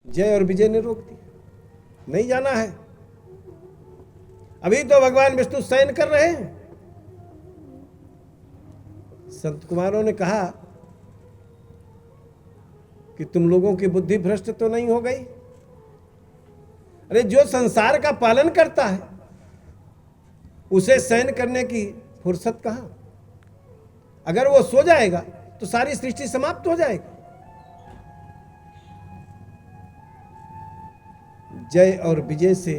जय और विजय ने रोक दिया, नहीं जाना है। अभी तो भगवान विष्णु शयन कर रहे हैं। संत कुमारों ने कहा कि तुम लोगों की बुद्धि भ्रष्ट तो नहीं हो गई? अरे जो संसार का पालन करता है उसे शयन करने की फुर्सत कहां? अगर वो सो जाएगा तो सारी सृष्टि समाप्त हो जाएगी। जय और विजय से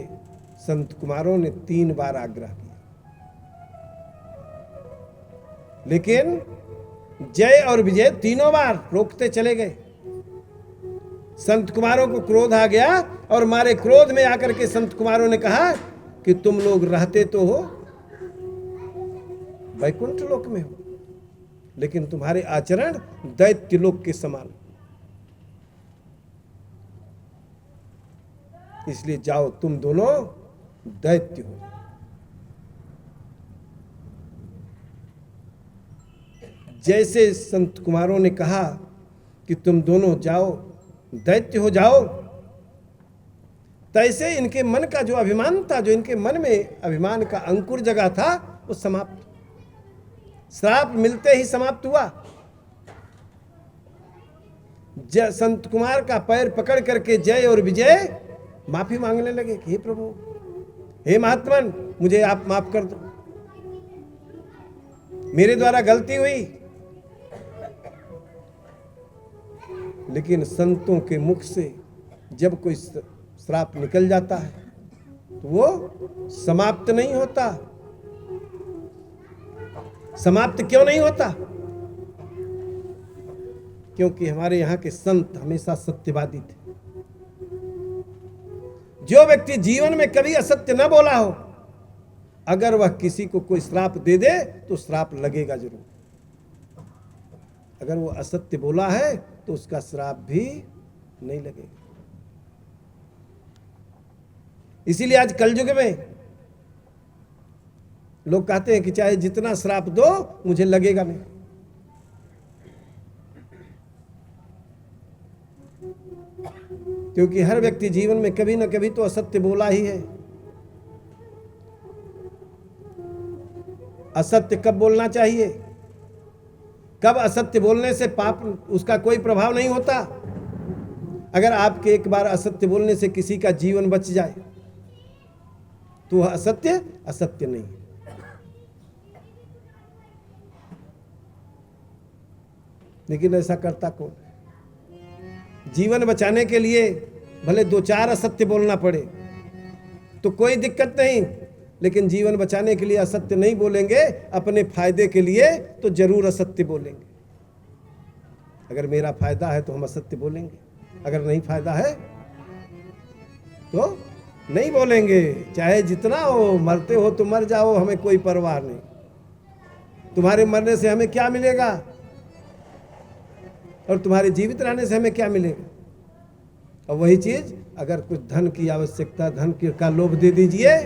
संत कुमारों ने 3 बार आग्रह किया, लेकिन जय और विजय तीनों बार रोकते चले गए। संत कुमारों को क्रोध आ गया और मारे क्रोध में आकर के संत कुमारों ने कहा कि तुम लोग रहते तो हो वैकुंठ लोक में हो, लेकिन तुम्हारे आचरण दैत्य लोक के समान, इसलिए जाओ तुम दोनों दैत्य हो। जैसे संत कुमारों ने कहा कि तुम दोनों जाओ दैत्य हो जाओ, तैसे इनके मन का जो अभिमान था, जो इनके मन में अभिमान का अंकुर जगा था, वो समाप्त, श्राप मिलते ही समाप्त हुआ। संत कुमार का पैर पकड़ करके जय और विजय माफी मांगने लगे कि हे प्रभु, हे महात्मन, मुझे आप माफ कर दो, मेरे द्वारा गलती हुई। लेकिन संतों के मुख से जब कोई श्राप निकल जाता है तो वो समाप्त नहीं होता। समाप्त क्यों नहीं होता? क्योंकि हमारे यहाँ के संत हमेशा सत्यवादी थे। जो व्यक्ति जीवन में कभी असत्य न बोला हो, अगर वह किसी को कोई श्राप दे दे तो श्राप लगेगा जरूर। अगर वो असत्य बोला है तो उसका श्राप भी नहीं लगेगा। इसीलिए आज कलयुग में लोग कहते हैं कि चाहे जितना श्राप दो मुझे लगेगा नहीं। क्योंकि हर व्यक्ति जीवन में कभी ना कभी तो असत्य बोला ही है। असत्य कब बोलना चाहिए, कब असत्य बोलने से पाप उसका कोई प्रभाव नहीं होता? अगर आपके एक बार असत्य बोलने से किसी का जीवन बच जाए तो वह असत्य असत्य नहीं है। लेकिन ऐसा करता कौन? जीवन बचाने के लिए भले 2-4 असत्य बोलना पड़े तो कोई दिक्कत नहीं, लेकिन जीवन बचाने के लिए असत्य नहीं बोलेंगे। अपने फायदे के लिए तो जरूर असत्य बोलेंगे। अगर मेरा फायदा है तो हम असत्य बोलेंगे, अगर नहीं फायदा है तो नहीं बोलेंगे। चाहे जितना हो, मरते हो तो मर जाओ, हमें कोई परवाह नहीं। तुम्हारे मरने से हमें क्या मिलेगा और तुम्हारे जीवित रहने से हमें क्या मिलेगा? और वही चीज, अगर कुछ धन की आवश्यकता, धन का लोभ दे दीजिए,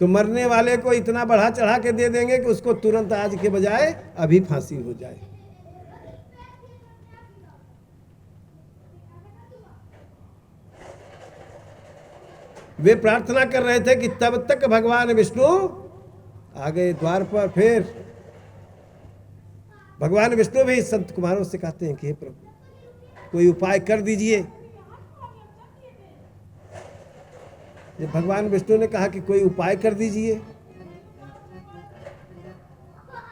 तो मरने वाले को इतना बढ़ा चढ़ा के दे देंगे कि उसको तुरंत आज के बजाय अभी फांसी हो जाए। वे प्रार्थना कर रहे थे कि तब तक भगवान विष्णु आ गए द्वार पर। फिर भगवान विष्णु भी संत कुमारों से कहते हैं कि हे प्रभु, कोई उपाय कर दीजिए। जब भगवान विष्णु ने कहा कि कोई उपाय कर दीजिए,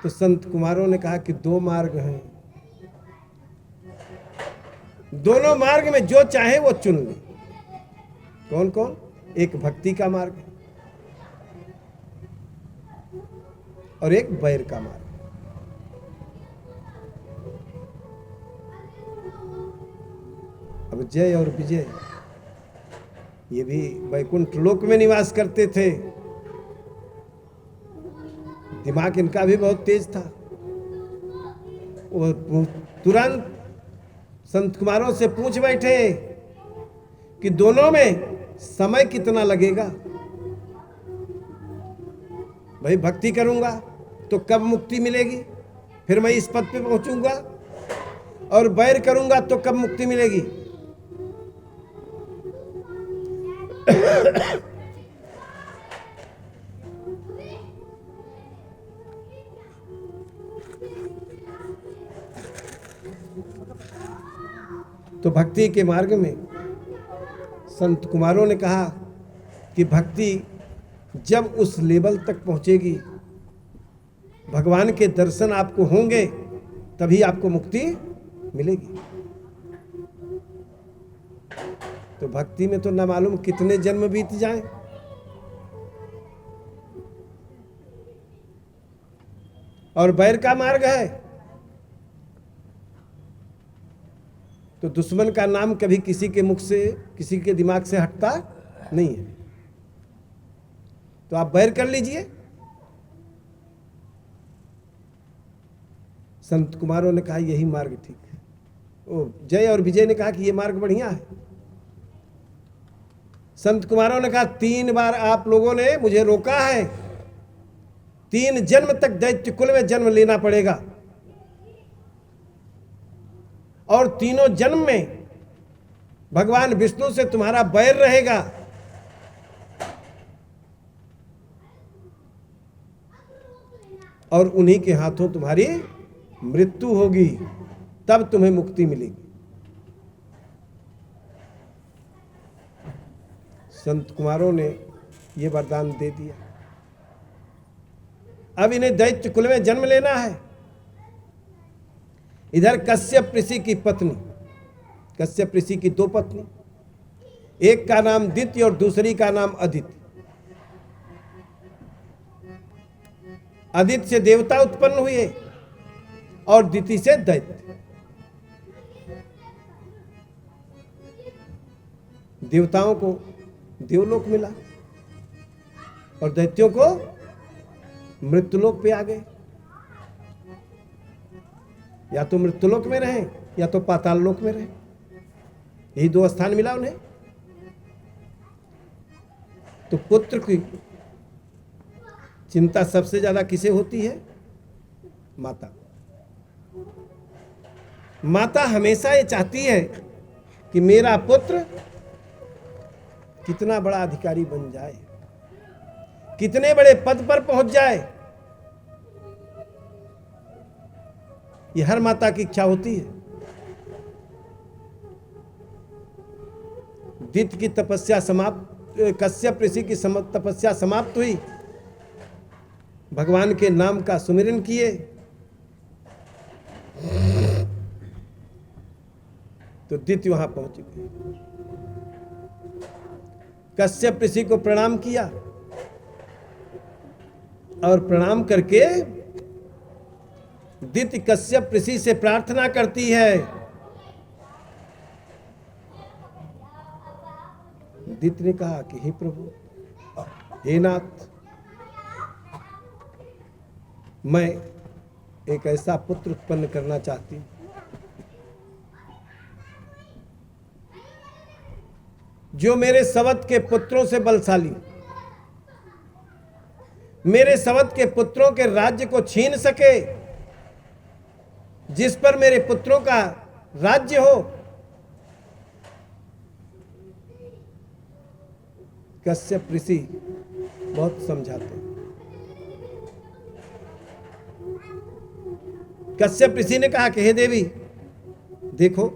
तो संत कुमारों ने कहा कि 2 मार्ग हैं, दोनों मार्ग में जो चाहे वो चुन ले। कौन कौन? एक भक्ति का मार्ग है और एक वैर का मार्ग। अब जय और विजय ये भी वैकुंठ लोक में निवास करते थे। दिमाग इनका भी बहुत तेज था। वो तुरंत संत कुमारों से पूछ बैठे कि दोनों में समय कितना लगेगा? भाई भक्ति करूंगा तो कब मुक्ति मिलेगी, फिर मैं इस पद पे पहुंचूंगा, और बैर करूंगा तो कब मुक्ति मिलेगी? तो भक्ति के मार्ग में संत कुमारों ने कहा कि भक्ति जब उस लेवल तक पहुंचेगी, भगवान के दर्शन आपको होंगे, तभी आपको मुक्ति मिलेगी। तो भक्ति में तो न मालूम कितने जन्म बीत जाएं। और बैर का मार्ग है तो दुश्मन का नाम कभी किसी के मुख से, किसी के दिमाग से हटता नहीं है। तो आप बैर कर लीजिए। संत कुमारों ने कहा यही मार्ग ठीक है। ओ जय और विजय ने कहा कि यह मार्ग बढ़िया है। संत कुमारों ने कहा 3 बार आप लोगों ने मुझे रोका है, 3 जन्म तक दैत्य कुल में जन्म लेना पड़ेगा, और तीनों जन्म में भगवान विष्णु से तुम्हारा बैर रहेगा। और उन्हीं के हाथों तुम्हारी मृत्यु होगी, तब तुम्हें मुक्ति मिलेगी। संत कुमारों ने यह वरदान दे दिया। अब इन्हें दैत्य कुल में जन्म लेना है। इधर कश्यप ऋषि की पत्नी, कश्यप ऋषि की 2 पत्नी, एक का नाम दिति और दूसरी का नाम अदिति। अदिति से देवता उत्पन्न हुए और दिति से दैत्य। देवताओं को देवलोक मिला और दैत्यों को मृत्युलोक पे आ गए। या तो मृत्युलोक में रहे या तो पाताल लोक में रहे, यही 2 स्थान मिला उन्हें। तो पुत्र की चिंता सबसे ज्यादा किसे होती है? माता। माता हमेशा ये चाहती है कि मेरा पुत्र कितना बड़ा अधिकारी बन जाए, कितने बड़े पद पर पहुंच जाए। ये हर माता की इच्छा होती है। दिति की तपस्या समाप्त, कश्यप ऋषि की तपस्या समाप्त हुई, भगवान के नाम का सुमिरन किए, तो दिति वहां पहुंच गई। कश्यप ऋषि को प्रणाम किया और प्रणाम करके दिति कश्यप ऋषि से प्रार्थना करती है। दिति ने कहा कि हे प्रभु, हे नाथ, मैं एक ऐसा पुत्र उत्पन्न करना चाहती हूं जो मेरे सवत के पुत्रों से बलशाली, मेरे सवत के पुत्रों के राज्य को छीन सके, जिस पर मेरे पुत्रों का राज्य हो। कश्यप ऋषि बहुत समझाते हैं। कश्यप ऋषि ने कहा कि हे देवी, देखो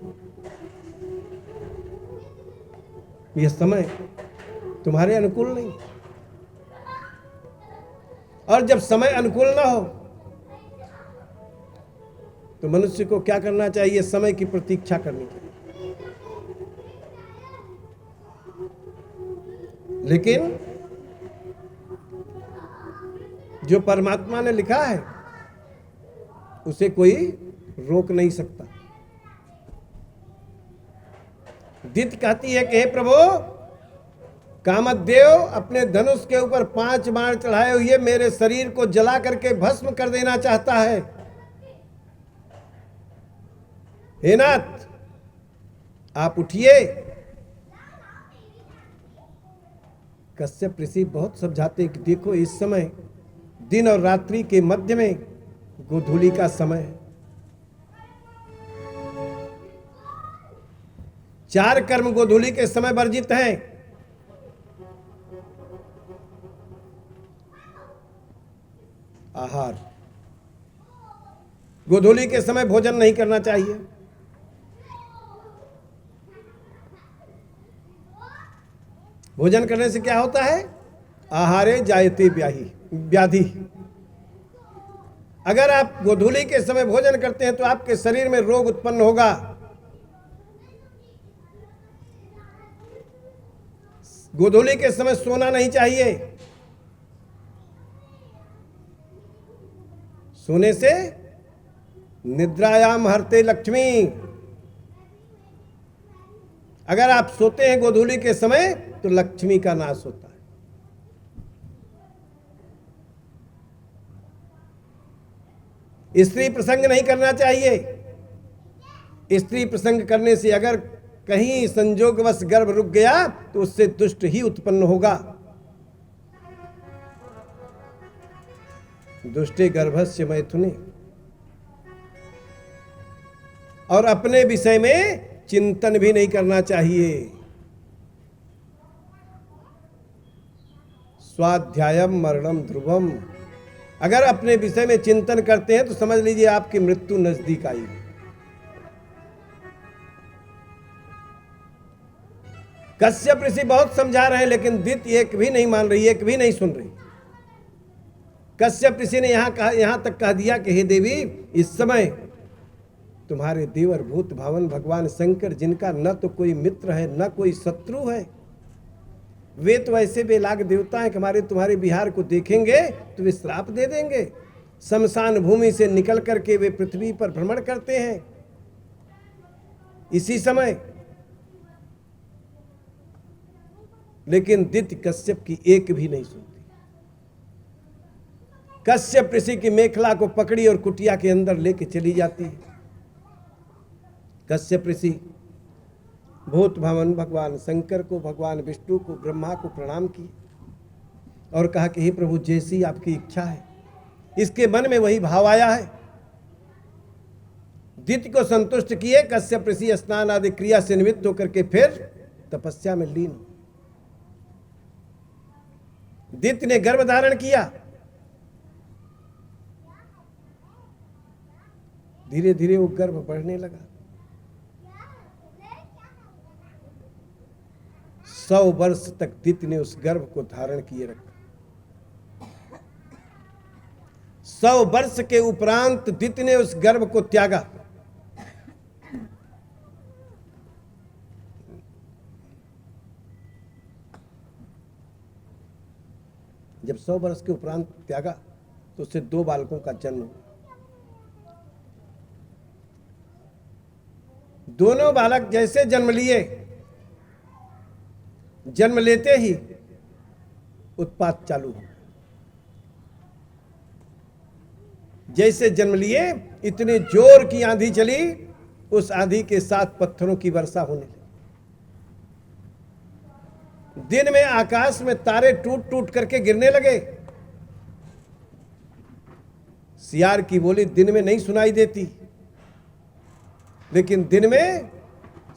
यह समय तुम्हारे अनुकूल नहीं, और जब समय अनुकूल ना हो तो मनुष्य को क्या करना चाहिए? समय की प्रतीक्षा करनी चाहिए। लेकिन जो परमात्मा ने लिखा है उसे कोई रोक नहीं सकता। दिति कहती है कि हे प्रभु, कामदेव अपने धनुष के ऊपर 5 बाण चढ़ाए हुए मेरे शरीर को जला करके भस्म कर देना चाहता है। हे नाथ, आप उठिए। कश्यप ऋषि बहुत समझाते कि देखो, इस समय दिन और रात्रि के मध्य में गोधूली का समय है। 4 कर्म गोधूली के समय वर्जित हैं। आहार, गोधूली के समय भोजन नहीं करना चाहिए। भोजन करने से क्या होता है? आहारे जायते व्याधि। अगर आप गोधूली के समय भोजन करते हैं तो आपके शरीर में रोग उत्पन्न होगा। गोधूली के समय सोना नहीं चाहिए। सोने से निद्रायाम हरते लक्ष्मी। अगर आप सोते हैं गोधूली के समय तो लक्ष्मी का नाश होता है। स्त्री प्रसंग नहीं करना चाहिए। स्त्री प्रसंग करने से अगर कहीं संजोगवश गर्भ रुक गया तो उससे दुष्ट ही उत्पन्न होगा। दुष्टे गर्भस्य मैथुने। और अपने विषय में चिंतन भी नहीं करना चाहिए। स्वाध्यायम मरणम ध्रुवम। अगर अपने विषय में चिंतन करते हैं तो समझ लीजिए आपकी मृत्यु नजदीक आई। कश्यप ऋषि बहुत समझा रहे हैं लेकिन दिति एक भी नहीं मान रही, एक भी नहीं सुन रही। कश्यप ऋषि ने यहां तक कह दिया कि हे देवी, इस समय तुम्हारे देवर भूत भावन भगवान शंकर, जिनका न तो कोई मित्र है न कोई शत्रु है, वे तो ऐसे बेलाग देवता हैं कि हमारे तुम्हारे विहार को देखेंगे तो वे श्राप दे देंगे। शमशान भूमि से निकल करके वे पृथ्वी पर भ्रमण करते हैं इसी समय। लेकिन दिति कश्यप की एक भी नहीं सुनती। कश्यप ऋषि की मेखला को पकड़ी और कुटिया के अंदर लेके चली जाती है। कश्यप ऋषि भूत भवन भगवान शंकर को, भगवान विष्णु को, ब्रह्मा को प्रणाम किए और कहा कि हे प्रभु, जैसी आपकी इच्छा है। इसके मन में वही भाव आया है। दिति को संतुष्ट किए। कश्यप ऋषि स्नान आदि क्रिया से निवृत्त होकर के फिर तपस्या में लीन। दिति ने गर्भ धारण किया। धीरे धीरे वो गर्भ बढ़ने लगा। 100 वर्ष तक दिति ने उस गर्भ को धारण किए रखा। 100 वर्ष के उपरांत दिति ने उस गर्भ को त्यागा। जब 100 वर्ष के उपरांत त्यागा तो उससे 2 बालकों का जन्म हुआ। दोनों बालक जैसे जन्म लिए, जन्म लेते ही उत्पात चालू हो। जैसे जन्म लिए इतने जोर की आंधी चली, उस आंधी के साथ पत्थरों की वर्षा होने लगी। दिन में आकाश में तारे टूट टूट करके गिरने लगे। सियार की बोली दिन में नहीं सुनाई देती, लेकिन दिन में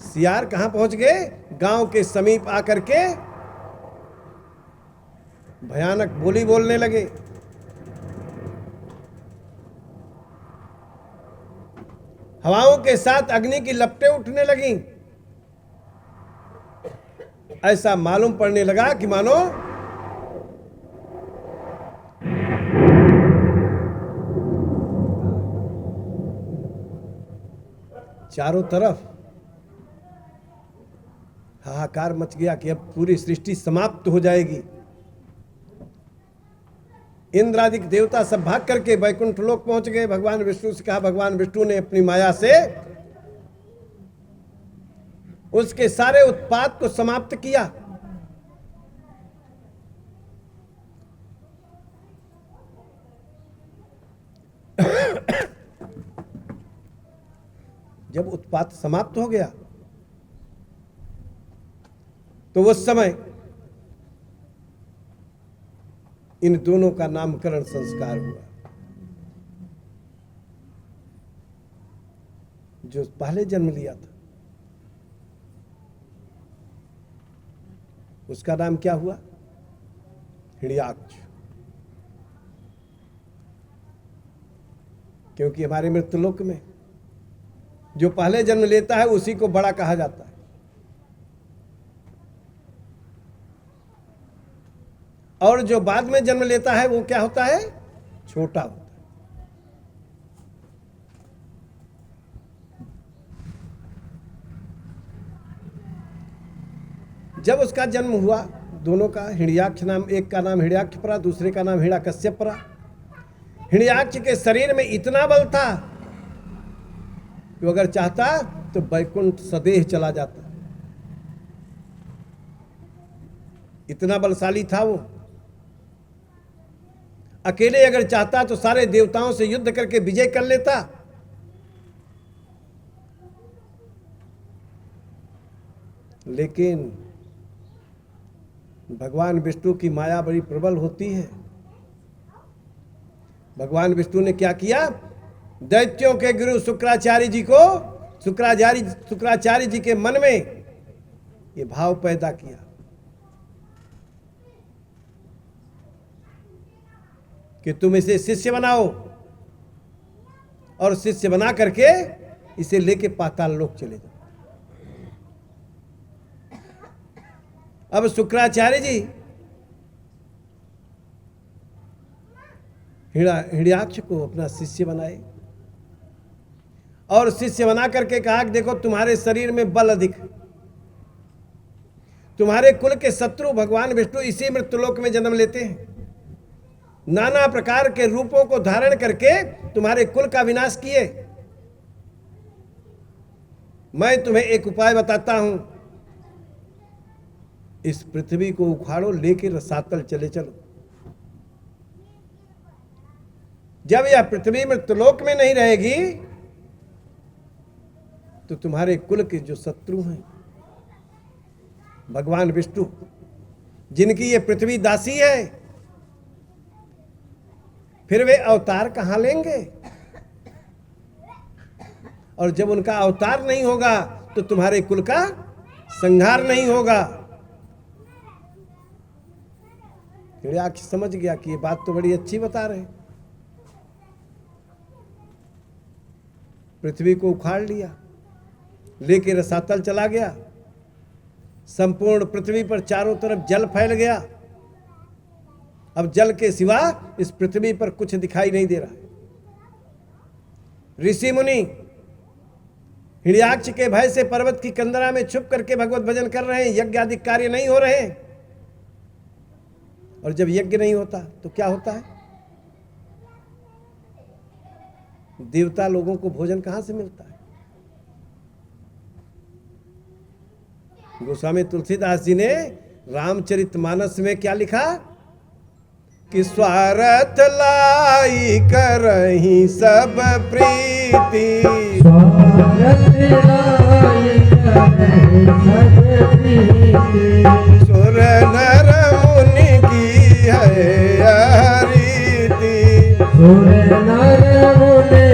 सियार कहां पहुंच गए? गांव के समीप आकर के भयानक बोली बोलने लगे। हवाओं के साथ अग्नि की लपटें उठने लगीं। ऐसा मालूम पड़ने लगा कि मानो चारों तरफ हाहाकार मच गया कि अब पूरी सृष्टि समाप्त हो जाएगी। इंद्रादिक देवता सब भाग करके वैकुंठ लोक पहुंच गए। भगवान विष्णु से कहा। भगवान विष्णु ने अपनी माया से उसके सारे उत्पात को समाप्त किया। जब उत्पात समाप्त हो गया तो उस समय इन दोनों का नामकरण संस्कार हुआ। जो पहले जन्म लिया था, उसका नाम क्या हुआ? हिरण्याक्ष। क्योंकि हमारे मृत्युलोक में जो पहले जन्म लेता है उसी को बड़ा कहा जाता है, और जो बाद में जन्म लेता है वो क्या होता है? छोटा होता है। जब उसका जन्म हुआ, दोनों का, हिरण्याक्ष नाम, एक का नाम हिरण्याक्ष पड़ा, दूसरे का नाम हिरण्यकश्यप पड़ा। हिरण्याक्ष के शरीर में इतना बल था कि अगर चाहता तो वैकुंठ सदेह चला जाता, इतना बलशाली था वो। अकेले अगर चाहता तो सारे देवताओं से युद्ध करके विजय कर लेता। लेकिन भगवान विष्णु की माया बड़ी प्रबल होती है। भगवान विष्णु ने क्या किया? दैत्यों के गुरु शुक्राचार्य जी को, शुक्राचार्य जी के मन में ये भाव पैदा किया कि तुम इसे शिष्य बनाओ, और शिष्य बना करके इसे लेके पाताल लोक चले जाओ। अब शुक्राचार्य जी हिरण्याक्ष को अपना शिष्य बनाए, और शिष्य बना करके कहा कि देखो तुम्हारे शरीर में बल अधिक, तुम्हारे कुल के शत्रु भगवान विष्णु इसी मृत्युलोक में जन्म लेते हैं, नाना प्रकार के रूपों को धारण करके तुम्हारे कुल का विनाश किए। मैं तुम्हें एक उपाय बताता हूं, इस पृथ्वी को उखाड़ो, लेकर रसातल चले चलो। जब यह पृथ्वी मृत्युलोक में नहीं रहेगी तो तुम्हारे कुल के जो शत्रु हैं भगवान विष्णु, जिनकी ये पृथ्वी दासी है, फिर वे अवतार कहां लेंगे? और जब उनका अवतार नहीं होगा तो तुम्हारे कुल का संहार नहीं होगा। हिरण्याक्ष समझ गया कि ये बात तो बड़ी अच्छी बता रहे। पृथ्वी को उखाड़ लिया, लेके रसातल चला गया। संपूर्ण पृथ्वी पर चारों तरफ जल फैल गया। अब जल के सिवा इस पृथ्वी पर कुछ दिखाई नहीं दे रहा है। ऋषि मुनि हिरण्याक्ष के भय से पर्वत की कंदरा में छुप करके भगवत भजन कर रहे हैं, यज्ञ आदि कार्य नहीं हो रहे हैं। और जब यज्ञ नहीं होता तो क्या होता है? देवता लोगों को भोजन कहां से मिलता है? गोस्वामी तुलसीदास जी ने रामचरितमानस में क्या लिखा कि स्वार्थ लाई करहीं सब प्रीति, सुर नर मुनि की है रीति, सुर नर मुनि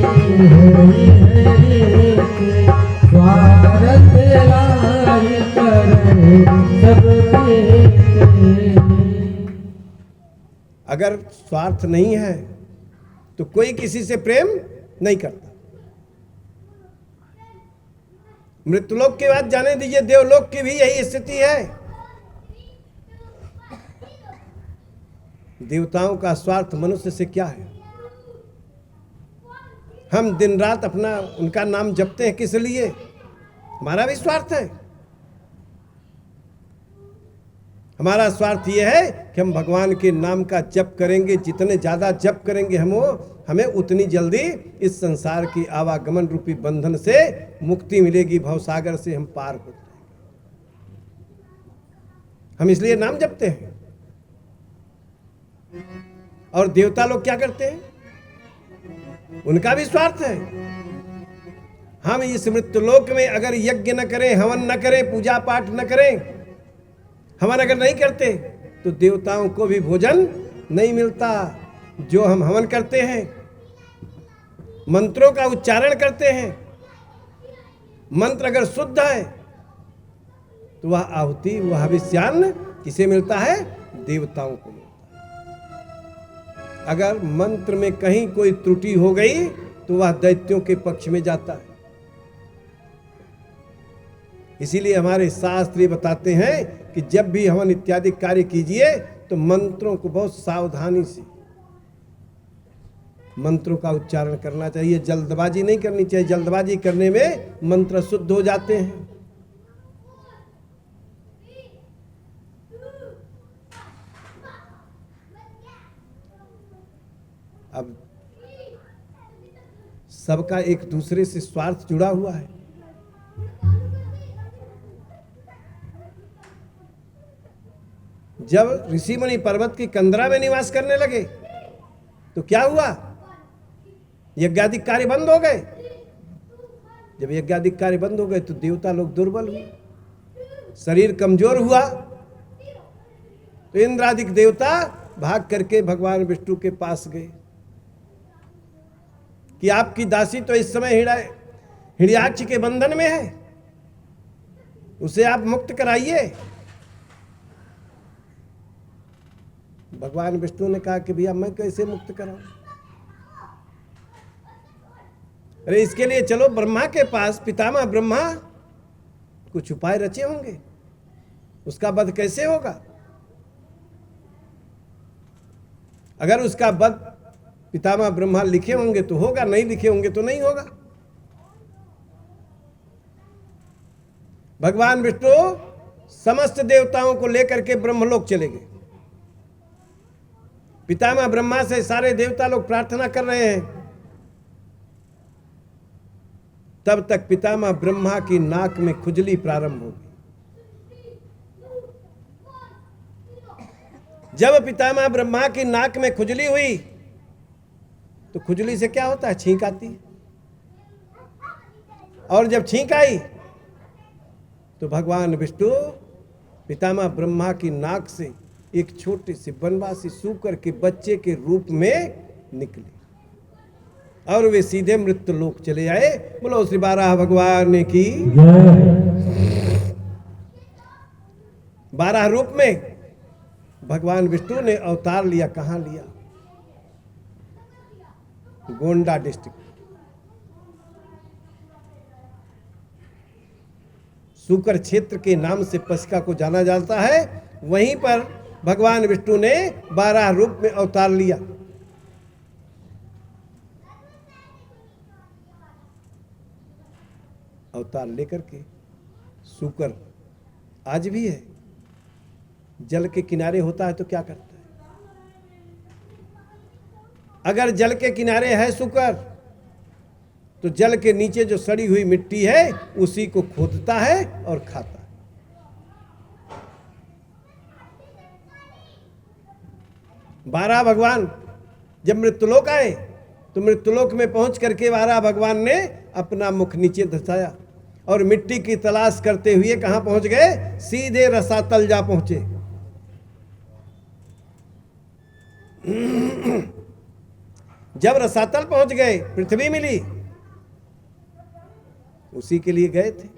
की है रीति, स्वार्थ लाई करहीं सब प्रीति। अगर स्वार्थ नहीं है तो कोई किसी से प्रेम नहीं करता। मृत्युलोक की बात जाने दीजिए, देवलोक की भी यही स्थिति है। देवताओं का स्वार्थ मनुष्य से क्या है? हम दिन रात अपना उनका नाम जपते हैं, किस लिए? हमारा भी स्वार्थ है। हमारा स्वार्थ यह है कि हम भगवान के नाम का जप करेंगे, जितने ज्यादा जप करेंगे हमें उतनी जल्दी इस संसार की आवागमन रूपी बंधन से मुक्ति मिलेगी, भवसागर से हम पार हो जाएंगे। हम इसलिए नाम जपते हैं। और देवता लोग क्या करते हैं? उनका भी स्वार्थ है। हम इस मृत्युलोक में अगर यज्ञ न करें, हवन न करें, पूजा पाठ न करें, हवन अगर नहीं करते तो देवताओं को भी भोजन नहीं मिलता। जो हम हवन करते हैं, मंत्रों का उच्चारण करते हैं, मंत्र अगर शुद्ध है तो वह आहुति, वह हविष्यान्न किसे मिलता है? देवताओं को मिलता है। अगर मंत्र में कहीं कोई त्रुटि हो गई तो वह दैत्यों के पक्ष में जाता है। इसीलिए हमारे शास्त्र ये बताते हैं कि जब भी हवन इत्यादि कार्य कीजिए तो मंत्रों को बहुत सावधानी से मंत्रों का उच्चारण करना चाहिए। जल्दबाजी नहीं करनी चाहिए। जल्दबाजी करने में मंत्र शुद्ध हो जाते हैं। अब सबका एक दूसरे से स्वार्थ जुड़ा हुआ है। जब ऋषि मुनि पर्वत की कंदरा में निवास करने लगे तो क्या हुआ? यज्ञादिक कार्य बंद हो गए। जब यज्ञादिक कार्य बंद हो गए तो देवता लोग दुर्बल हुए, शरीर कमजोर हुआ। तो इंद्रादिक देवता भाग करके भगवान विष्णु के पास गए कि आपकी दासी तो इस समय हिरण्याक्ष के बंधन में है, उसे आप मुक्त कराइए। भगवान विष्णु ने कहा कि भैया मैं कैसे मुक्त कराऊं? अरे इसके लिए चलो ब्रह्मा के पास, पितामह ब्रह्मा कुछ उपाय रचे होंगे, उसका वध कैसे होगा? अगर उसका वध पितामह ब्रह्मा लिखे होंगे तो होगा, नहीं लिखे होंगे तो नहीं होगा। भगवान विष्णु समस्त देवताओं को लेकर के ब्रह्मलोक चले गए। पितामह ब्रह्मा से सारे देवता लोग प्रार्थना कर रहे हैं। तब तक पितामह ब्रह्मा की नाक में खुजली प्रारंभ होगी। जब पितामह ब्रह्मा की नाक में खुजली हुई तो खुजली से क्या होता है? छींक आती है। और जब छींक आई तो भगवान विष्णु पितामह ब्रह्मा की नाक से एक छोटे से वनवासी सूकर के बच्चे के रूप में निकले और वे सीधे मृत्यु लोक चले आए। बोलो श्री बारह भगवान की। 12 रूप में भगवान विष्णु ने अवतार लिया। कहां लिया? गोंडा डिस्ट्रिक्ट, सूकर क्षेत्र के नाम से पसिका को जाना जाता है। वहीं पर भगवान विष्णु ने 12 रूप में अवतार लिया। अवतार लेकर के सूकर आज भी है। जल के किनारे होता है तो क्या करता है? अगर जल के किनारे है सूकर तो जल के नीचे जो सड़ी हुई मिट्टी है उसी को खोदता है और खाता है। बारह भगवान जब मृत्युलोक आए तो मृत्युलोक में पहुंच करके 12 भगवान ने अपना मुख नीचे धसाया और मिट्टी की तलाश करते हुए कहां पहुंच गए? सीधे रसातल जा पहुंचे। जब रसातल पहुंच गए, पृथ्वी मिली, उसी के लिए गए थे।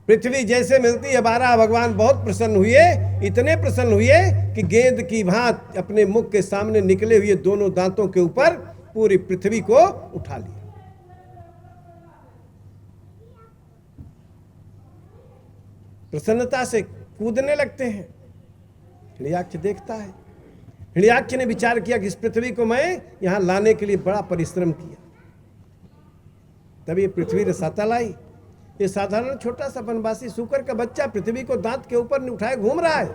पृथ्वी जैसे मिलती है 12 भगवान बहुत प्रसन्न हुए। इतने प्रसन्न हुए कि गेंद की भांति अपने मुख के सामने निकले हुए दोनों दांतों के ऊपर पूरी पृथ्वी को उठा लिया। प्रसन्नता से कूदने लगते हैं। हिरण्याक्ष देखता है। हिरण्याक्ष ने विचार किया कि इस पृथ्वी को मैं यहां लाने के लिए बड़ा परिश्रम किया, तब ये पृथ्वी रसातल आई। ये साधारण छोटा सा वनवासी सूकर का बच्चा पृथ्वी को दांत के ऊपर उठाए घूम रहा है।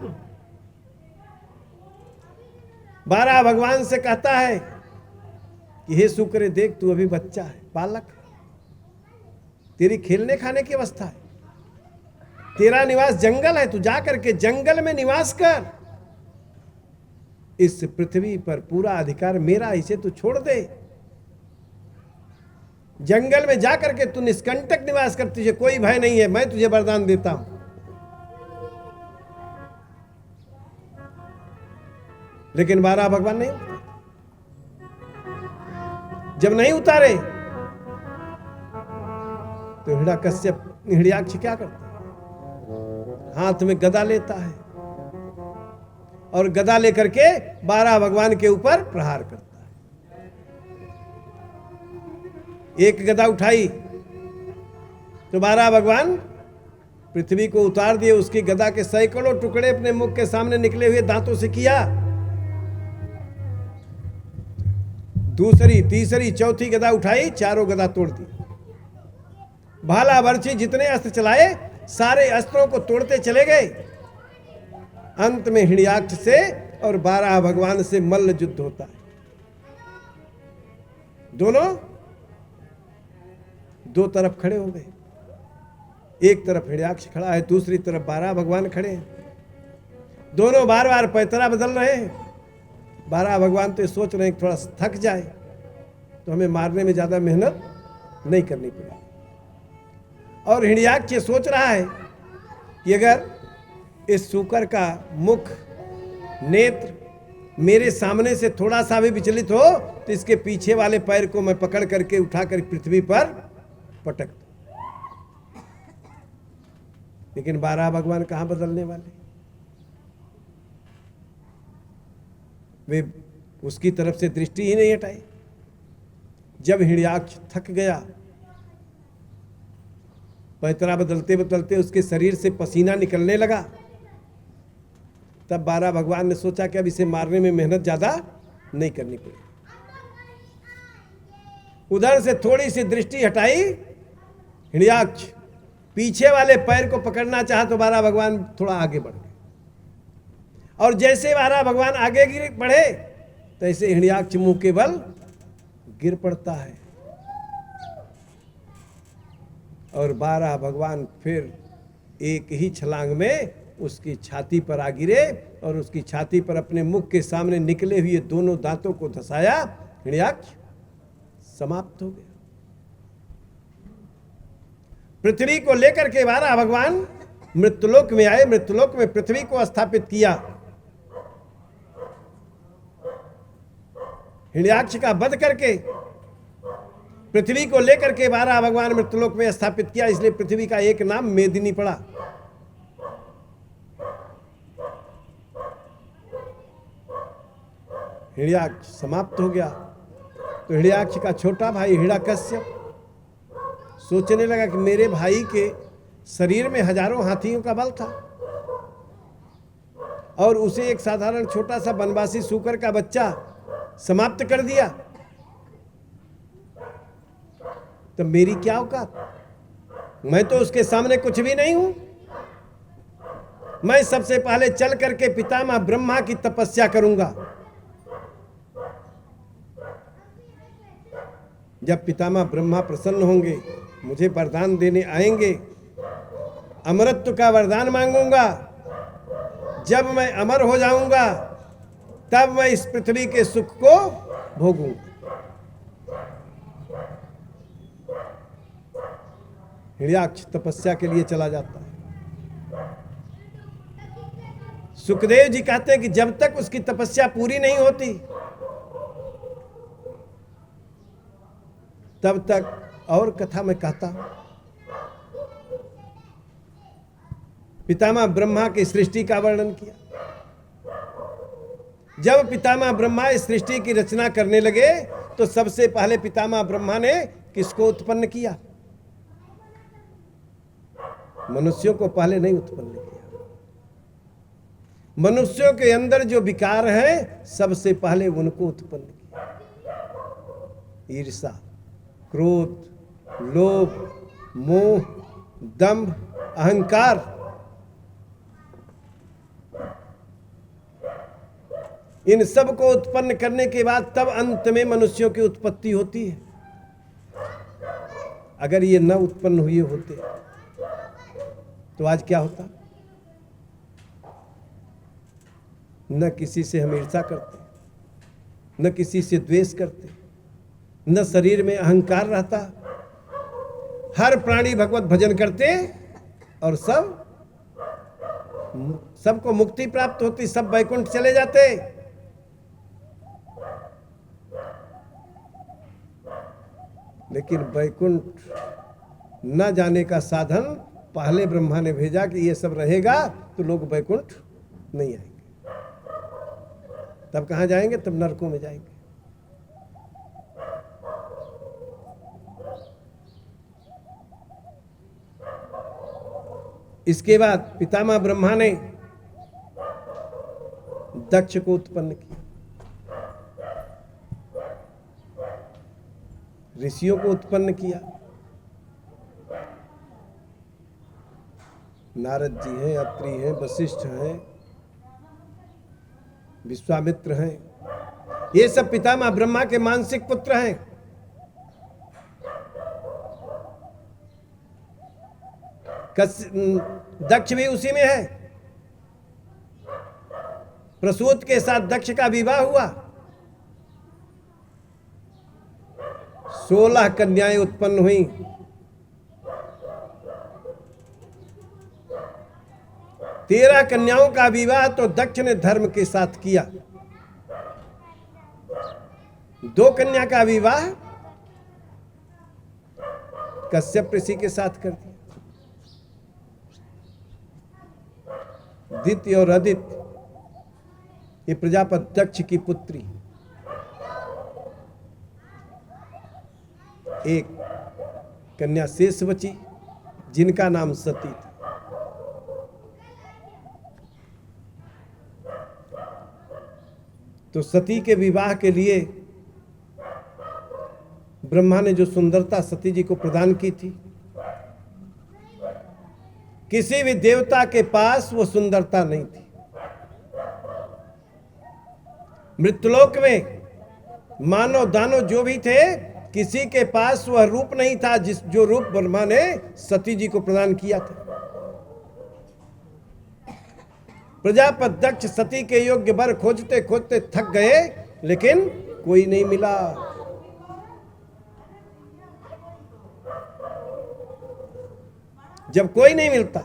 12 भगवान से कहता है कि हे सूकर, देख तू अभी बच्चा है, बालक है, तेरी खेलने खाने की अवस्था है, तेरा निवास जंगल है, तू जा करके जंगल में निवास कर। इस पृथ्वी पर पूरा अधिकार मेरा, इसे तू छोड़ दे। जंगल में जाकर के तू निष्कंटक निवास कर, तुझे कोई भय नहीं है, मैं तुझे वरदान देता हूं। लेकिन 12 भगवान नहीं उतारे। जब नहीं उतारे तो हिरण्यकश्यप हिरण्याक्ष क्या करता है? हाथ में गदा लेता है और गदा लेकर के 12 भगवान के ऊपर प्रहार करता है। एक गदा उठाई तो 12 भगवान पृथ्वी को उतार दिए। उसकी गदा के सैकड़ों टुकड़े अपने मुख के सामने निकले हुए दांतों से किया। दूसरी, तीसरी, चौथी गदा उठाई, चारों गदा तोड़ दी। भाला बर्छी जितने अस्त्र चलाए सारे अस्त्रों को तोड़ते चले गए। अंत में हिरण्याक्ष से और 12 भगवान से मल्ल युद्ध होता है। दोनों दो तरफ खड़े हो गए। एक तरफ हिरण्याक्ष खड़ा है, दूसरी तरफ 12 भगवान खड़े हैं। दोनों बार बार पैतरा बदल रहे हैं। 12 भगवान तो सोच रहे हैं थोड़ा थक जाए तो हमें मारने में ज्यादा मेहनत नहीं करनी पड़ेगी। और हिरण्याक्ष सोच रहा है कि अगर इस सूकर का मुख, नेत्र मेरे सामने से थोड़ा सा भी विचलित हो तो इसके पीछे वाले पैर को मैं पकड़ करके उठाकर पृथ्वी पर पटक दूं। लेकिन 12 भगवान कहां बदलने वाले? वे उसकी तरफ से दृष्टि ही नहीं हटाई। जब हिरण्याक्ष थक गया, पैतरा बदलते बदलते उसके शरीर से पसीना निकलने लगा, तब 12 भगवान ने सोचा कि अब इसे मारने में मेहनत ज्यादा नहीं करनी पड़ेगी। उधर से थोड़ी सी दृष्टि हटाई, हिरण्याक्ष पीछे वाले पैर को पकड़ना चाहा तो 12 भगवान थोड़ा आगे बढ़ गए। और जैसे 12 भगवान आगे बढ़े तैसे हिरण्याक्ष मुंह के बल गिर पड़ता है और 12 भगवान फिर एक ही छलांग में उसकी छाती पर आ गिरे और उसकी छाती पर अपने मुख के सामने निकले हुए दोनों दांतों को धसाया। हिरण्याक्ष समाप्त हो गया। पृथ्वी को लेकर के 12 भगवान मृत्युलोक में आए। मृत्युलोक में पृथ्वी को स्थापित किया। हिरण्याक्ष का वध करके पृथ्वी को लेकर के 12 भगवान मृत्युलोक में स्थापित किया। इसलिए पृथ्वी का एक नाम मेदिनी पड़ा। हिरण्याक्ष समाप्त हो गया तो हिरण्याक्ष का छोटा भाई हिरण्यकश्यप सोचने लगा कि मेरे भाई के शरीर में हजारों हाथियों का बल था और उसे एक साधारण छोटा सा वनवासी सूकर का बच्चा समाप्त कर दिया, तो मेरी क्या औकात? मैं तो उसके सामने कुछ भी नहीं हूं। मैं सबसे पहले चल करके पितामह ब्रह्मा की तपस्या करूंगा। जब पितामह ब्रह्मा प्रसन्न होंगे, मुझे वरदान देने आएंगे, अमरत्व का वरदान मांगूंगा। जब मैं अमर हो जाऊंगा तब मैं इस पृथ्वी के सुख को भोगूंगा। हिरण्याक्ष तपस्या के लिए चला जाता है। सुखदेव जी कहते हैं कि जब तक उसकी तपस्या पूरी नहीं होती तब तक और कथा में कहता हूं। पितामह ब्रह्मा की सृष्टि का वर्णन किया। जब पितामह ब्रह्मा इस सृष्टि की रचना करने लगे तो सबसे पहले पितामह ब्रह्मा ने किसको उत्पन्न किया? मनुष्यों को पहले नहीं उत्पन्न किया। मनुष्यों के अंदर जो विकार है सबसे पहले उनको उत्पन्न किया। ईर्ष्या, क्रोध, लोभ, मोह, दंभ, अहंकार, इन सब को उत्पन्न करने के बाद तब अंत में मनुष्यों की उत्पत्ति होती है। अगर ये न उत्पन्न हुए होते तो आज क्या होता? न किसी से हम ईर्ष्या करते, न किसी से द्वेष करते, न शरीर में अहंकार रहता। हर प्राणी भगवत भजन करते और सबको मुक्ति प्राप्त होती, सब वैकुंठ चले जाते। लेकिन वैकुंठ न जाने का साधन पहले ब्रह्मा ने भेजा कि ये सब रहेगा तो लोग वैकुंठ नहीं आएंगे। तब कहाँ जाएंगे? तब नरकों में जाएंगे। इसके बाद पितामह ब्रह्मा ने दक्ष को उत्पन्न किया, ऋषियों को उत्पन्न किया। नारद जी हैं, अत्रि हैं, वशिष्ठ हैं, विश्वामित्र हैं। ये सब पितामह ब्रह्मा के मानसिक पुत्र हैं। दक्ष भी उसी में है। प्रसूत के साथ दक्ष का विवाह हुआ। 16 कन्याएं उत्पन्न हुई। तेरह कन्याओं का विवाह तो दक्ष ने धर्म के साथ किया। 2 कन्या का विवाह कश्यप ऋषि के साथ कर दिया। दित्य और अदित्य ये प्रजापति दक्ष की पुत्री। एक कन्या शेष बची जिनका नाम सती था। तो सती के विवाह के लिए ब्रह्मा ने जो सुंदरता सती जी को प्रदान की थी, किसी भी देवता के पास वो सुंदरता नहीं थी। मृत्युलोक में मानव दानव जो भी थे, किसी के पास वह रूप नहीं था जो रूप ब्रह्मा ने सती जी को प्रदान किया था। प्रजापति दक्ष सती के योग्य वर खोजते खोजते थक गए, लेकिन कोई नहीं मिला। जब कोई नहीं मिलता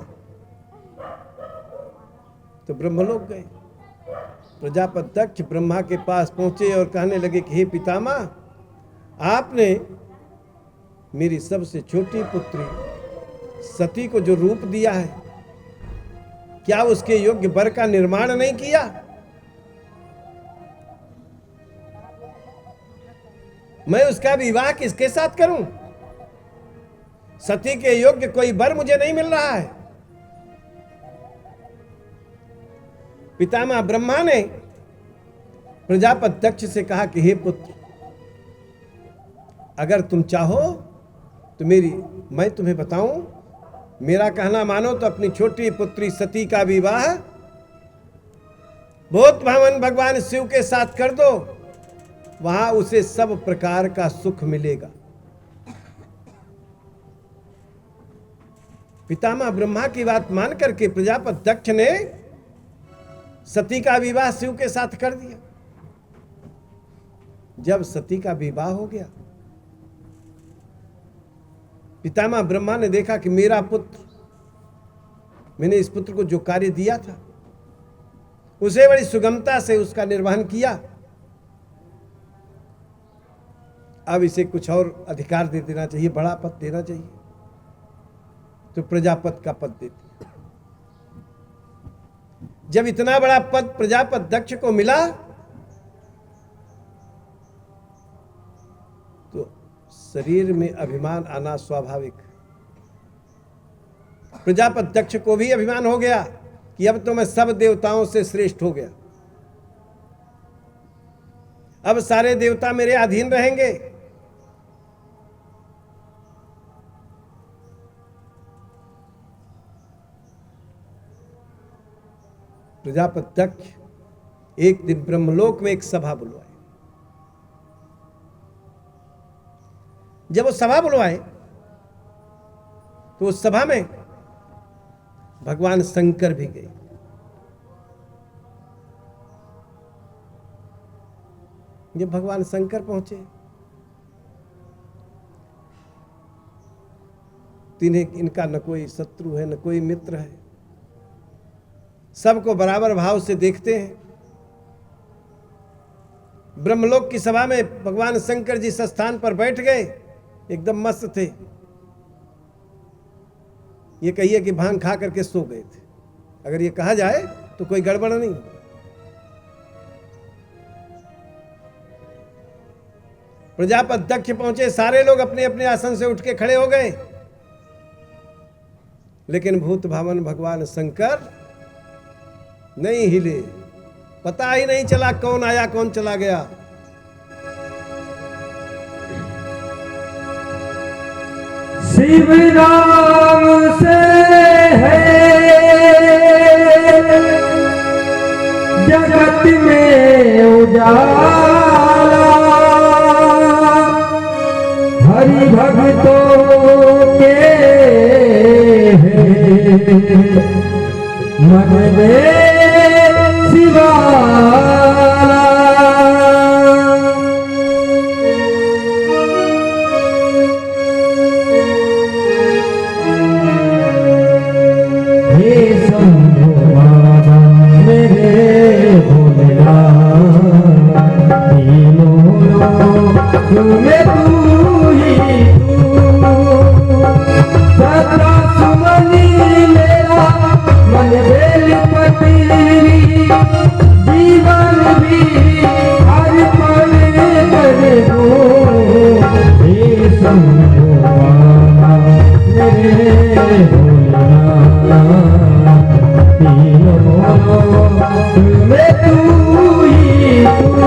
तो ब्रह्मलोक गए। प्रजापति दक्ष ब्रह्मा के पास पहुंचे और कहने लगे कि हे पितामह, आपने मेरी सबसे छोटी पुत्री सती को जो रूप दिया है, क्या उसके योग्य वर का निर्माण नहीं किया? मैं उसका विवाह किसके साथ करूं? सती के योग्य कोई वर मुझे नहीं मिल रहा है। पितामह ब्रह्मा ने प्रजापति दक्ष से कहा कि हे पुत्र, अगर तुम चाहो तो मैं तुम्हें बताऊं, मेरा कहना मानो तो अपनी छोटी पुत्री सती का विवाह बहुत भावन भगवान शिव के साथ कर दो, वहां उसे सब प्रकार का सुख मिलेगा। पितामह ब्रह्मा की बात मान करके प्रजापति दक्ष ने सती का विवाह शिव के साथ कर दिया। जब सती का विवाह हो गया, पितामह ब्रह्मा ने देखा कि मेरा पुत्र, मैंने इस पुत्र को जो कार्य दिया था उसे बड़ी सुगमता से उसका निर्वहन किया, अब इसे कुछ और अधिकार दे देना चाहिए, बड़ा पद देना चाहिए। तो प्रजापति का पद देते। जब इतना बड़ा पद प्रजापति दक्ष को मिला तो शरीर में अभिमान आना स्वाभाविक। प्रजापति दक्ष को भी अभिमान हो गया कि अब तो मैं सब देवताओं से श्रेष्ठ हो गया, अब सारे देवता मेरे अधीन रहेंगे। प्रजापति दक्ष एक दिन ब्रह्मलोक में एक सभा बुलवाए। जब वो सभा बुलवाए तो उस सभा में भगवान शंकर भी गए। जब भगवान शंकर पहुंचे तो इनका न कोई शत्रु है न कोई मित्र है, सबको बराबर भाव से देखते हैं। ब्रह्मलोक की सभा में भगवान शंकर जिस स्थान पर बैठ गए एकदम मस्त थे। ये कहिए कि भांग खा करके सो गए थे। अगर ये कहा जाए तो कोई गड़बड़ नहीं। प्रजापति दक्ष पहुंचे, सारे लोग अपने अपने आसन से उठ के खड़े हो गए, लेकिन भूत भावन भगवान शंकर नहीं हिले। पता ही नहीं चला कौन आया कौन चला गया। शिव नाम से है जगत में उजाला, हरि भक्तों के मन में शिवाला। में तू ही तू सदा सुमनी मेरा मन बेल पतीरी, जीवन भी हर पल कर दूं। हे शंभो बाबा मेरे भोलेनाथ, तीनों में तू ही तू।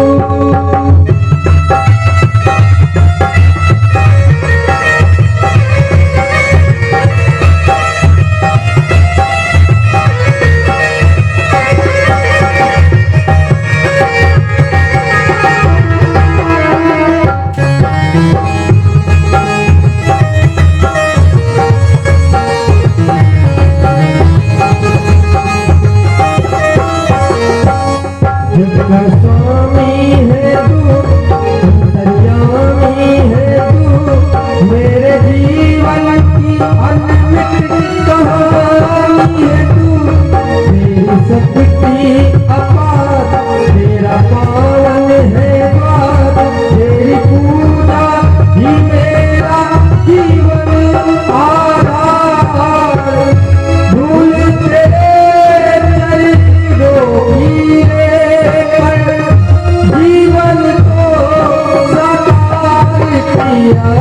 स्वामी है तू, अंतर्यामी है तू, मेरे जीवन की अनमित कहानी है तू। मेरी शक्ति अपार, तेरा पावन है द्वार, तेरी पूजा ही मेरा जीवन आधार। भूल तेरे चरित्रों की जीवन को साकार किया।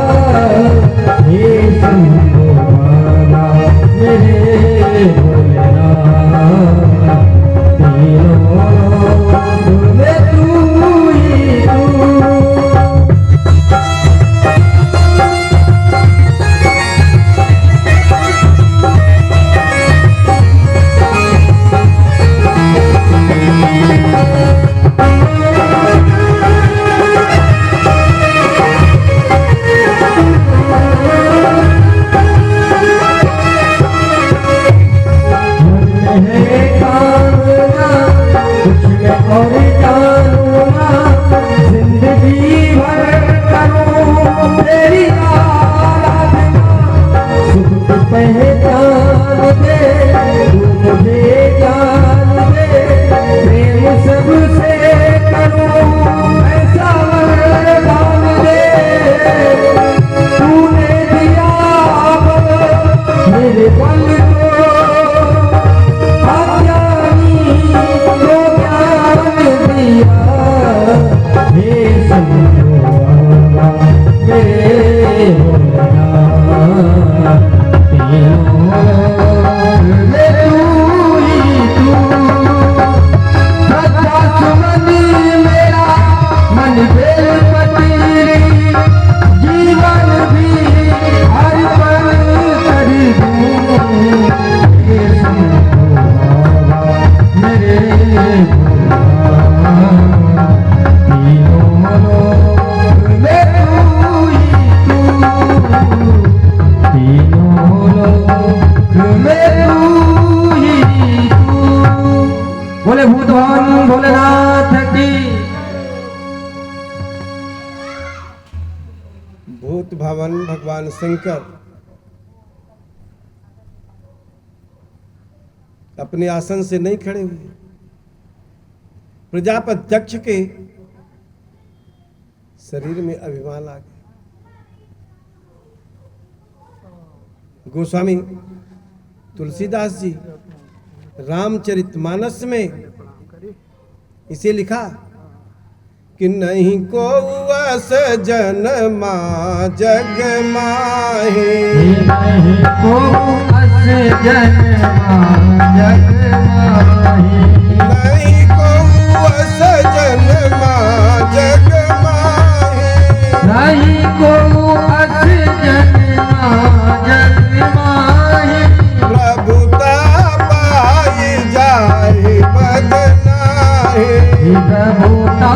हे शंभो बाबा मेरे भोलेनाथ, तीनों में तू ही तू। और जानूंगा जिंदगी भर करूं तेरी आराधना। सुख की पहचान दे तू मुझे ज्ञान दे, प्रेम सबसे करूं ऐसा वरदान दे। तूने दिया मेरे बल को, अज्ञानी को ज्ञान दिया। हे शंभो बाबा मेरे भोलेनाथ, तीनों में तू ही तू। सदा सुमन मेरा मन बेल पतीरी, जीवन भी हर पल कर दूं। हे शंभो बाबा मेरे भोलेनाथ, तीनों में तू ही तू। तीनों में तू ही तू। बोले भूत भगवान भोलेनाथ की। भूत भावन भगवान शंकर अपने आसन से नहीं खड़े हुए। प्रजापति दक्ष के शरीर में अभिमान आ गया। गोस्वामी तुलसीदास जी रामचरितमानस में इसे लिखा कि नहीं को अस जनमा जग माहे, नहीं को अस जनमा जग माहे, नहीं को अस जनमा जग माहे, नहीं को अस जनमा जग माहे, प्रभुता पाई जाए बदनाहे, प्रभुता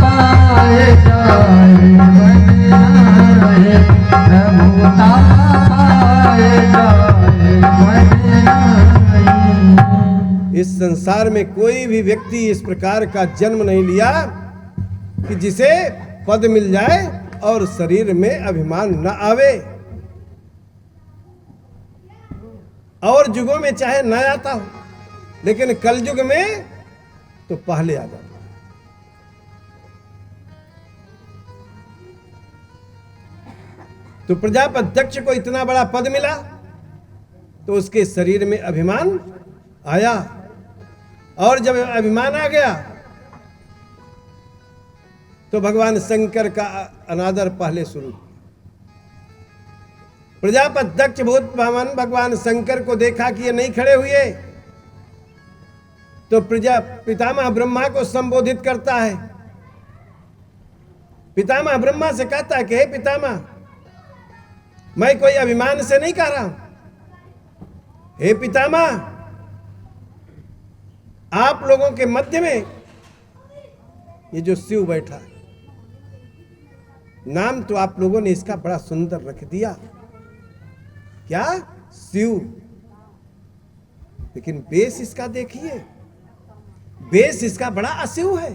पाए जाए बदनाहे, प्रभुता पाए जाए बदनाहे। इस संसार में कोई भी व्यक्ति इस प्रकार का जन्म नहीं लिया कि जिसे पद मिल जाए और शरीर में अभिमान न आवे। और युगों में चाहे न आता हो, लेकिन कल युग में तो पहले आ जाता है। तो प्रजापत्यक्ष को इतना बड़ा पद मिला तो उसके शरीर में अभिमान आया, और जब अभिमान आ गया तो भगवान शंकर का अनादर पहले शुरू। प्रजापत्यक्ष भूत भवन भगवान शंकर को देखा कि ये नहीं खड़े हुए, तो पितामह ब्रह्मा को संबोधित करता है। पितामह ब्रह्मा से कहता है कि हे पितामह, मैं कोई अभिमान से नहीं कह रहा हूं। हे पितामह, आप लोगों के मध्य में ये जो शिव बैठा है, नाम तो आप लोगों ने इसका बड़ा सुंदर रख दिया, क्या शिव, लेकिन बेस इसका देखिए, बेस इसका बड़ा अशिव है।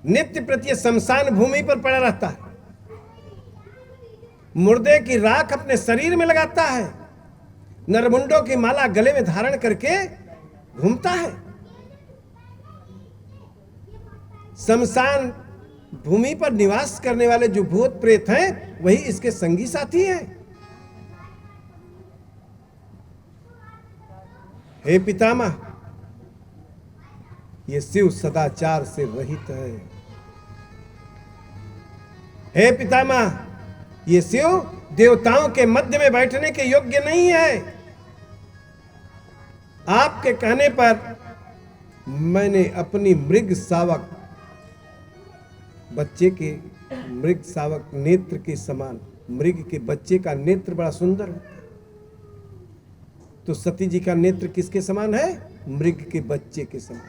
नित्य प्रति शमशान भूमि पर पड़ा रहता है, मुर्दे की राख अपने शरीर में लगाता है, नरमुंडों की माला गले में धारण करके घूमता है। शमशान भूमि पर निवास करने वाले जो भूत प्रेत हैं वही इसके संगी साथी हैं। हे पितामह, ये शिव सदाचार से रहित है। हे पितामह, ये शिव देवताओं के मध्य में बैठने के योग्य नहीं है। आपके कहने पर मैंने अपनी मृग शावक बच्चे के, मृग शावक नेत्र के समान, मृग के बच्चे का नेत्र बड़ा सुंदर होता है, तो सती जी का नेत्र किसके समान है? मृग के बच्चे के समान।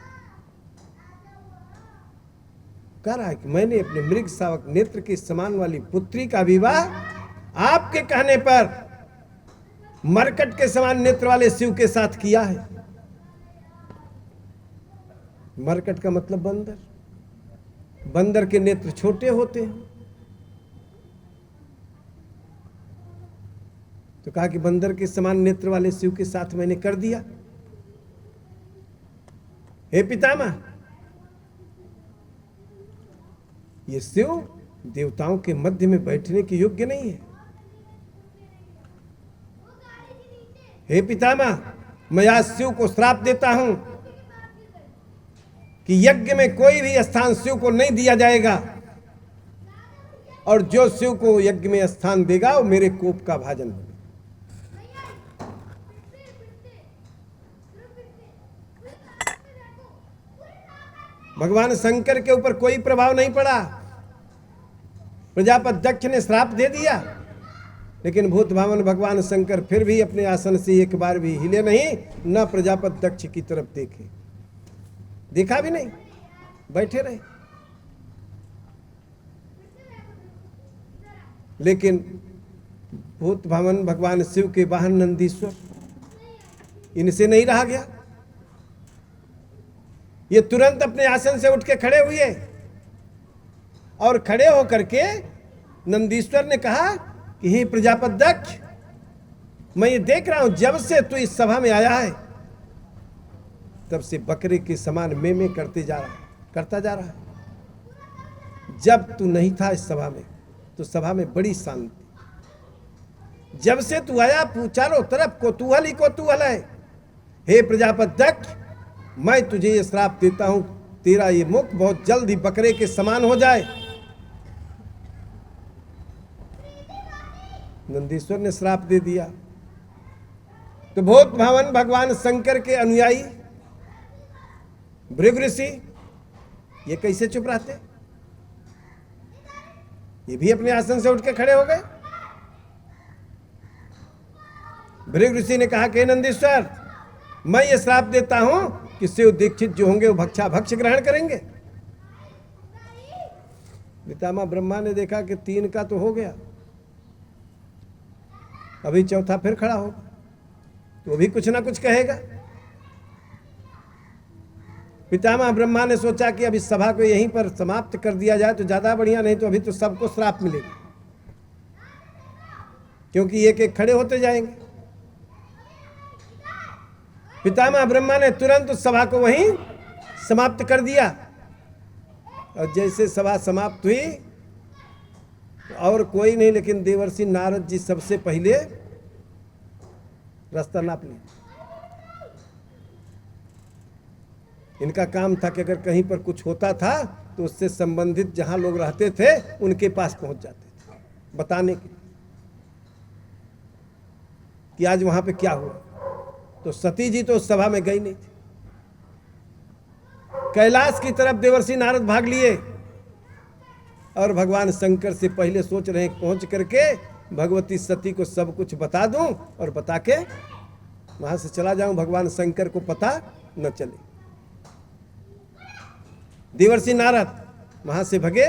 कह रहा है कि मैंने अपने मृग शावक नेत्र के समान वाली पुत्री का विवाह आपके कहने पर मरकट के समान नेत्र वाले शिव के साथ किया है। मरकट का मतलब बंदर, बंदर के नेत्र छोटे होते हैं, तो कहा कि बंदर के समान नेत्र वाले शिव के साथ मैंने कर दिया। हे पितामह, ये शिव देवताओं के मध्य में बैठने के योग्य नहीं है। हे पितामह, मैं आज शिव को श्राप देता हूं कि यज्ञ में कोई भी स्थान शिव को नहीं दिया जाएगा, और जो शिव को यज्ञ में स्थान देगा वो मेरे कोप का भाजन होगा। भगवान शंकर के ऊपर कोई प्रभाव नहीं पड़ा, प्रजापत्यक्ष ने श्राप दे दिया, लेकिन भूत भावन भगवान शंकर फिर भी अपने आसन से एक बार भी हिले नहीं, न प्रजापत्यक्ष की तरफ देखे, देखा भी नहीं, बैठे रहे। लेकिन भूत भावन भगवान शिव के वाहन नंदीश्वर इनसे नहीं रहा गया। ये तुरंत अपने आसन से उठ के खड़े हुए, और खड़े होकर के नंदीश्वर ने कहा कि हे प्रजापत्यक्ष, मैं ये देख रहा हूं जब से तू इस सभा में आया है तब से बकरे के समान में करता जा रहा है। जब तू नहीं था इस सभा में तो सभा में बड़ी शांति। जब से तू आया चारों तरफ कोतूहल ही कोतूहल है। हे प्रजापति दक्ष, मैं तुझे ये श्राप देता हूं, तेरा ये मुख बहुत जल्द ही बकरे के समान हो जाए। नंदीश्वर ने श्राप दे दिया तो भूत भावन भगवान शंकर के अनुयायी भृगु ऋषि ये कैसे चुप रहते? ये भी अपने आसन से उठ के खड़े हो गए। भृगु ऋषि ने कहा कि नंदीश्वर, मैं ये श्राप देता हूं कि शिव दीक्षित जो होंगे वो भक्षा भक्ष ग्रहण करेंगे। पितामह ब्रह्मा ने देखा कि 3 का तो हो गया, अभी चौथा फिर खड़ा होगा तो भी कुछ ना कुछ कहेगा। पितामह ब्रह्मा ने सोचा कि अभी सभा को यहीं पर समाप्त कर दिया जाए तो ज्यादा बढ़िया, नहीं तो अभी तो सबको श्राप मिलेगा, क्योंकि एक एक खड़े होते जाएंगे। पितामह ब्रह्मा ने तुरंत उस सभा को वहीं समाप्त कर दिया। और जैसे सभा समाप्त हुई और कोई नहीं लेकिन देवर्षि नारद जी सबसे पहले रास्ता नाप लिया। इनका काम था कि अगर कहीं पर कुछ होता था तो उससे संबंधित जहां लोग रहते थे उनके पास पहुंच जाते थे बताने के कि आज वहां पे क्या हुआ। तो सती जी तो उस सभा में गई नहीं थी। कैलाश की तरफ देवर्षि नारद भाग लिए और भगवान शंकर से पहले सोच रहे हैं पहुंच करके भगवती सती को सब कुछ बता दूं और बता के वहां से चला जाऊं, भगवान शंकर को पता न चले। देवर्षि नारद वहां से भगे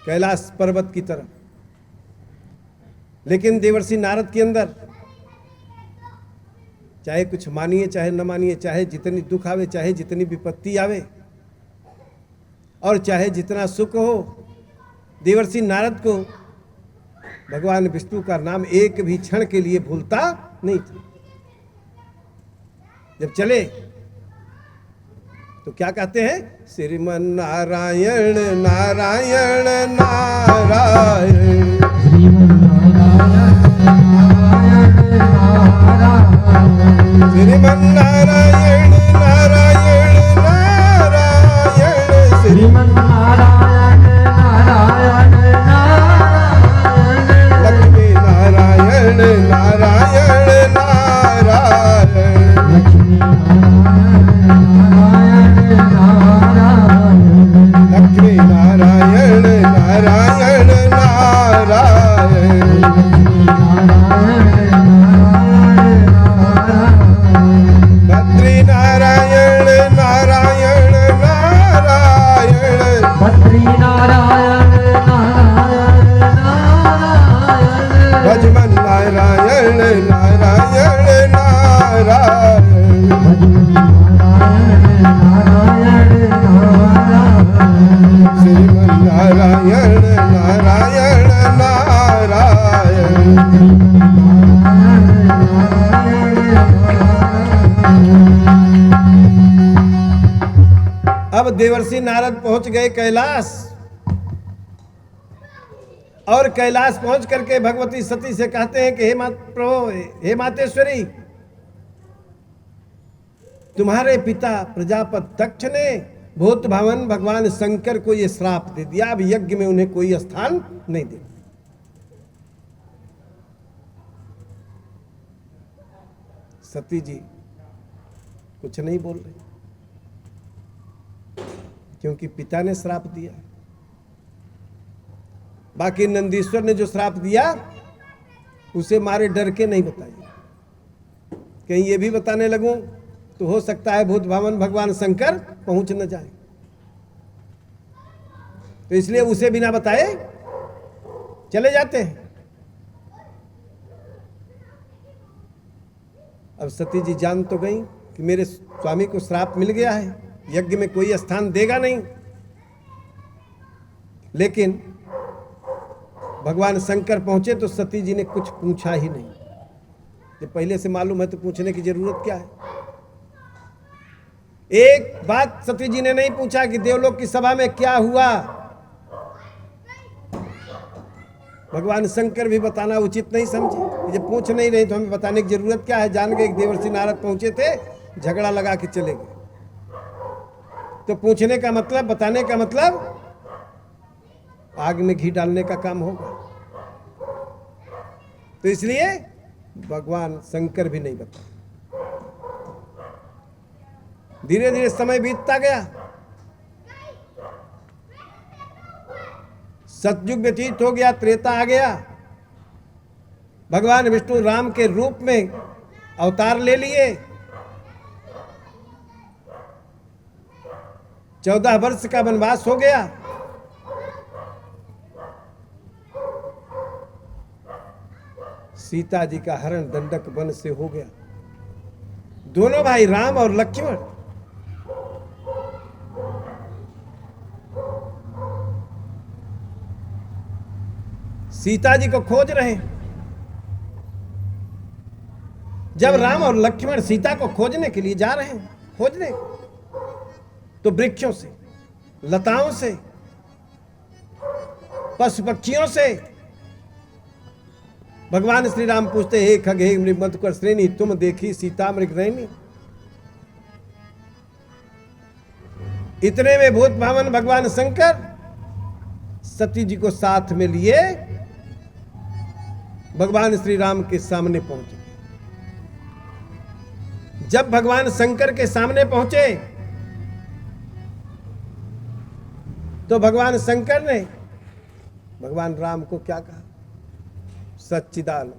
कैलाश पर्वत की तरफ। लेकिन देवर्षि नारद के अंदर चाहे कुछ मानिए चाहे न मानिए, चाहे जितनी दुख आवे, चाहे जितनी विपत्ति आवे और चाहे जितना सुख हो, देवर्षि नारद को भगवान विष्णु का नाम एक भी क्षण के लिए भूलता नहीं था। जब चले तो क्या कहते हैं? श्रीमन नारायण नारायण नारायण, श्रीमन नारायण नारायण, श्रीमन नारायण नारायण नारायण, श्रीमन नारायण नारायण नारायण, लक्ष्मी नारायण नारायण नारायण, लक्ष्मी नारायण नारायण, लक्ष्मी नारायण नारायण नारायण, बद्री नारायण नारायण नारायण, बद्री नारायण नारायण नारायण, भजमन नारायण नारायण नारायण, श्रीमन नारायण नारायण नारायण। अब देवर्षि नारद पहुंच गए कैलाश और कैलाश पहुंच करके भगवती सती से कहते हैं कि हे प्रभु, हे मातेश्वरी, तुम्हारे पिता प्रजापति दक्ष ने भूत भावन भगवान शंकर को यह श्राप दे दिया, अब यज्ञ में उन्हें कोई स्थान नहीं दे। सती जी कुछ नहीं बोल रही क्योंकि पिता ने श्राप दिया। बाकी नंदीश्वर ने जो श्राप दिया उसे मारे डर के नहीं बताइए, कहीं ये भी बताने लगूं तो हो सकता है भूत भावन भगवान शंकर पहुंच न जाए, तो इसलिए उसे बिना बताए चले जाते हैं। अब सती जी जान तो गई कि मेरे स्वामी को श्राप मिल गया है, यज्ञ में कोई स्थान देगा नहीं। लेकिन भगवान शंकर पहुंचे तो सती जी ने कुछ पूछा ही नहीं। जब पहले से मालूम है तो पूछने की जरूरत क्या है। एक बात सती जी ने नहीं पूछा कि देवलोक की सभा में क्या हुआ, भगवान शंकर भी बताना उचित नहीं समझे। जब पूछ नहीं रहे तो हमें बताने की जरूरत क्या है। जान गए देवर्षि नारद पहुंचे थे, झगड़ा लगा के चले गए। तो पूछने का मतलब, बताने का मतलब आग में घी डालने का काम होगा। तो इसलिए भगवान शंकर भी नहीं बता। धीरे धीरे समय बीतता गया, सतयुग व्यतीत हो गया, त्रेता आ गया। भगवान विष्णु राम के रूप में अवतार ले लिए। 14 वर्ष का वनवास हो गया। सीता जी का हरण दंडक वन से हो गया। दोनों भाई राम और लक्ष्मण सीता जी को खोज रहे हैं। जब राम और लक्ष्मण सीता को खोजने के लिए जा रहे हैं, खोजने, तो वृक्षों से, लताओं से, पशु पक्षियों से भगवान श्री राम पूछते, हे खग हे मृगमधुकर श्रेणी, तुम देखी सीता मृग नयनी। इतने में भूत भावन भगवान शंकर सती जी को साथ में लिए भगवान श्री राम के सामने पहुंचे। जब भगवान शंकर के सामने पहुंचे तो भगवान शंकर ने भगवान राम को क्या कहा? सच्चिदानंद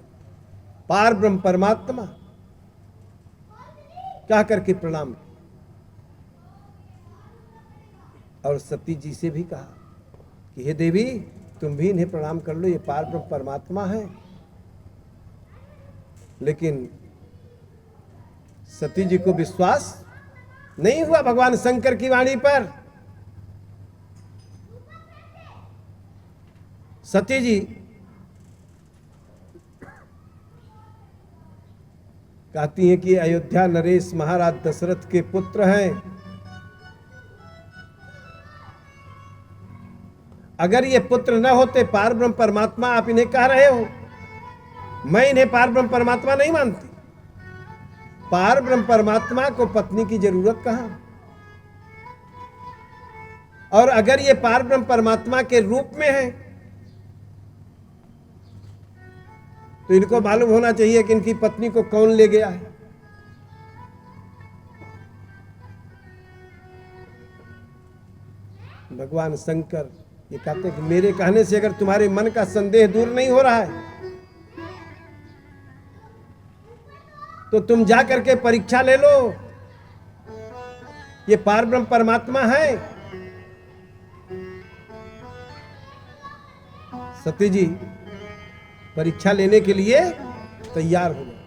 पार ब्रह्म परमात्मा कह करके प्रणाम। और सती जी से भी कहा कि हे देवी, तुम भी इन्हें प्रणाम कर लो, ये पार ब्रह्म परमात्मा है। लेकिन सती जी को विश्वास नहीं हुआ भगवान शंकर की वाणी पर। सती जी कहती हैं कि अयोध्या नरेश महाराज दशरथ के पुत्र हैं। अगर ये पुत्र न होते पार ब्रह्म परमात्मा, आप इन्हें कह रहे हो, मैं इन्हें पार ब्रह्म परमात्मा नहीं मानती। पार ब्रह्म परमात्मा को पत्नी की जरूरत कहां? और अगर ये पार ब्रह्म परमात्मा के रूप में है तो इनको मालूम होना चाहिए कि इनकी पत्नी को कौन ले गया है। भगवान शंकर ये कहते हैं कि मेरे कहने से अगर तुम्हारे मन का संदेह दूर नहीं हो रहा है तो तुम जा करके परीक्षा ले लो, ये पार ब्रह्म परमात्मा है। सती जी परीक्षा लेने के लिए तैयार हो गए।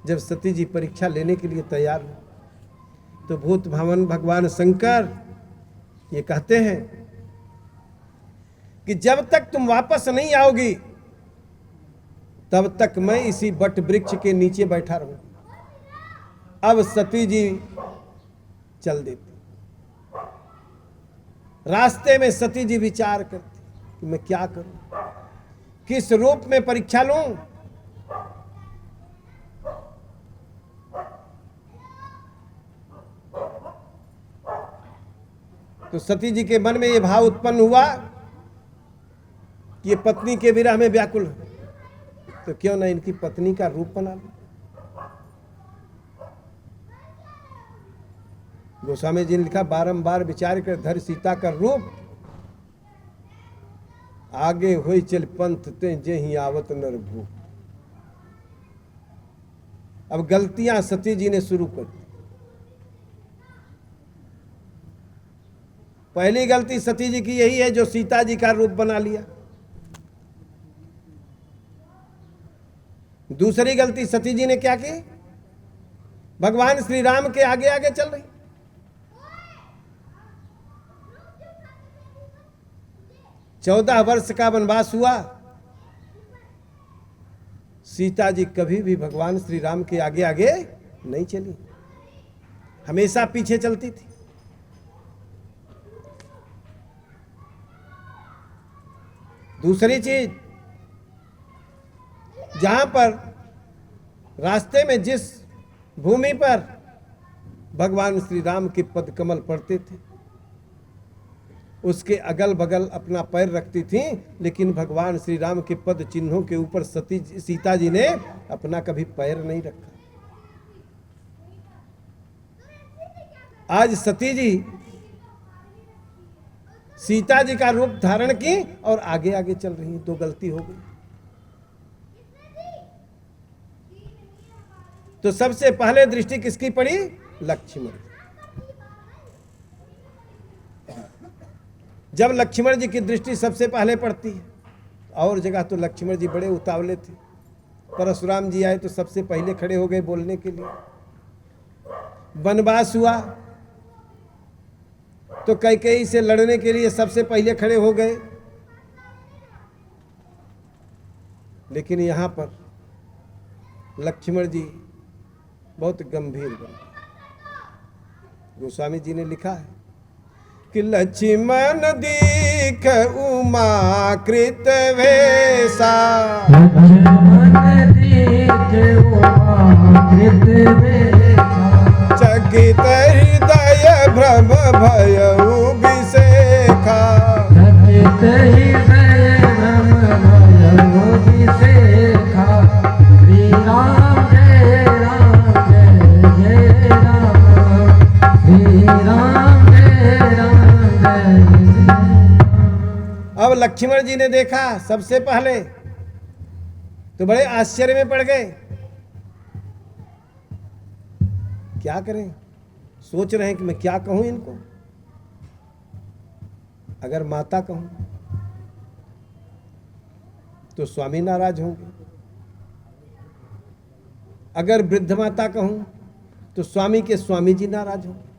जब सती जी परीक्षा लेने के लिए तैयार हो तो भूत भावन भगवान शंकर ये कहते हैं कि जब तक तुम वापस नहीं आओगी तब तक मैं इसी बट वृक्ष के नीचे बैठा रहूं। अब सती जी चल देती। रास्ते में सती जी विचार करती कि मैं क्या करूं, किस रूप में परीक्षा लूं। तो सती जी के मन में यह भाव उत्पन्न हुआ कि ये पत्नी के विरह में व्याकुल है, तो क्यों ना इनकी पत्नी का रूप बना लो। गोस्वामी जी ने लिखा, बारंबार विचार कर धर सीता का रूप, आगे होई चल पंथ ते जेहि आवत नर भूप। अब गलतियां सती जी ने शुरू कर दी। पहली गलती सती जी की यही है जो सीता जी का रूप बना लिया। दूसरी गलती सती जी ने क्या की? भगवान श्री राम के आगे आगे चल रही। चौदह वर्ष का वनवास हुआ, सीता जी कभी भी भगवान श्री राम के आगे आगे नहीं चली, हमेशा पीछे चलती थी। दूसरी चीज, जहां पर रास्ते में जिस भूमि पर भगवान श्री राम के पद कमल पड़ते थे उसके अगल बगल अपना पैर रखती थी, लेकिन भगवान श्री राम के पद चिन्हों के ऊपर सीता जी ने अपना कभी पैर नहीं रखा। आज सती जी सीता जी का रूप धारण की और आगे आगे चल रही हैं, तो गलती हो गई। तो सबसे पहले दृष्टि किसकी पड़ी? लक्ष्मण। जब लक्ष्मण जी की दृष्टि सबसे पहले पड़ती है, और जगह तो लक्ष्मण जी बड़े उतावले थे, परशुराम जी आए तो सबसे पहले खड़े हो गए बोलने के लिए। वनवास हुआ तो कैकेयी से लड़ने के लिए सबसे पहले खड़े हो गए, लेकिन यहां पर लक्ष्मण जी बहुत गंभीर बन गए। गोस्वामी जी ने लिखा है कि लक्ष्मण दीख उमा कृत वेसा, चकित हृदय भ्रम भयउ विसेखा, चकित हृदय भ्रम भयउ विसेखा। श्री राम जय राम जय जय राम, श्री राम जय राम जय जय। अब लक्ष्मण जी ने देखा सबसे पहले तो बड़े आश्चर्य में पड़ गए। क्या करें, सोच रहे हैं कि मैं क्या कहूं इनको। अगर माता कहूं तो स्वामी नाराज होंगे, अगर वृद्ध माता कहूं तो स्वामी के स्वामी जी नाराज होंगे।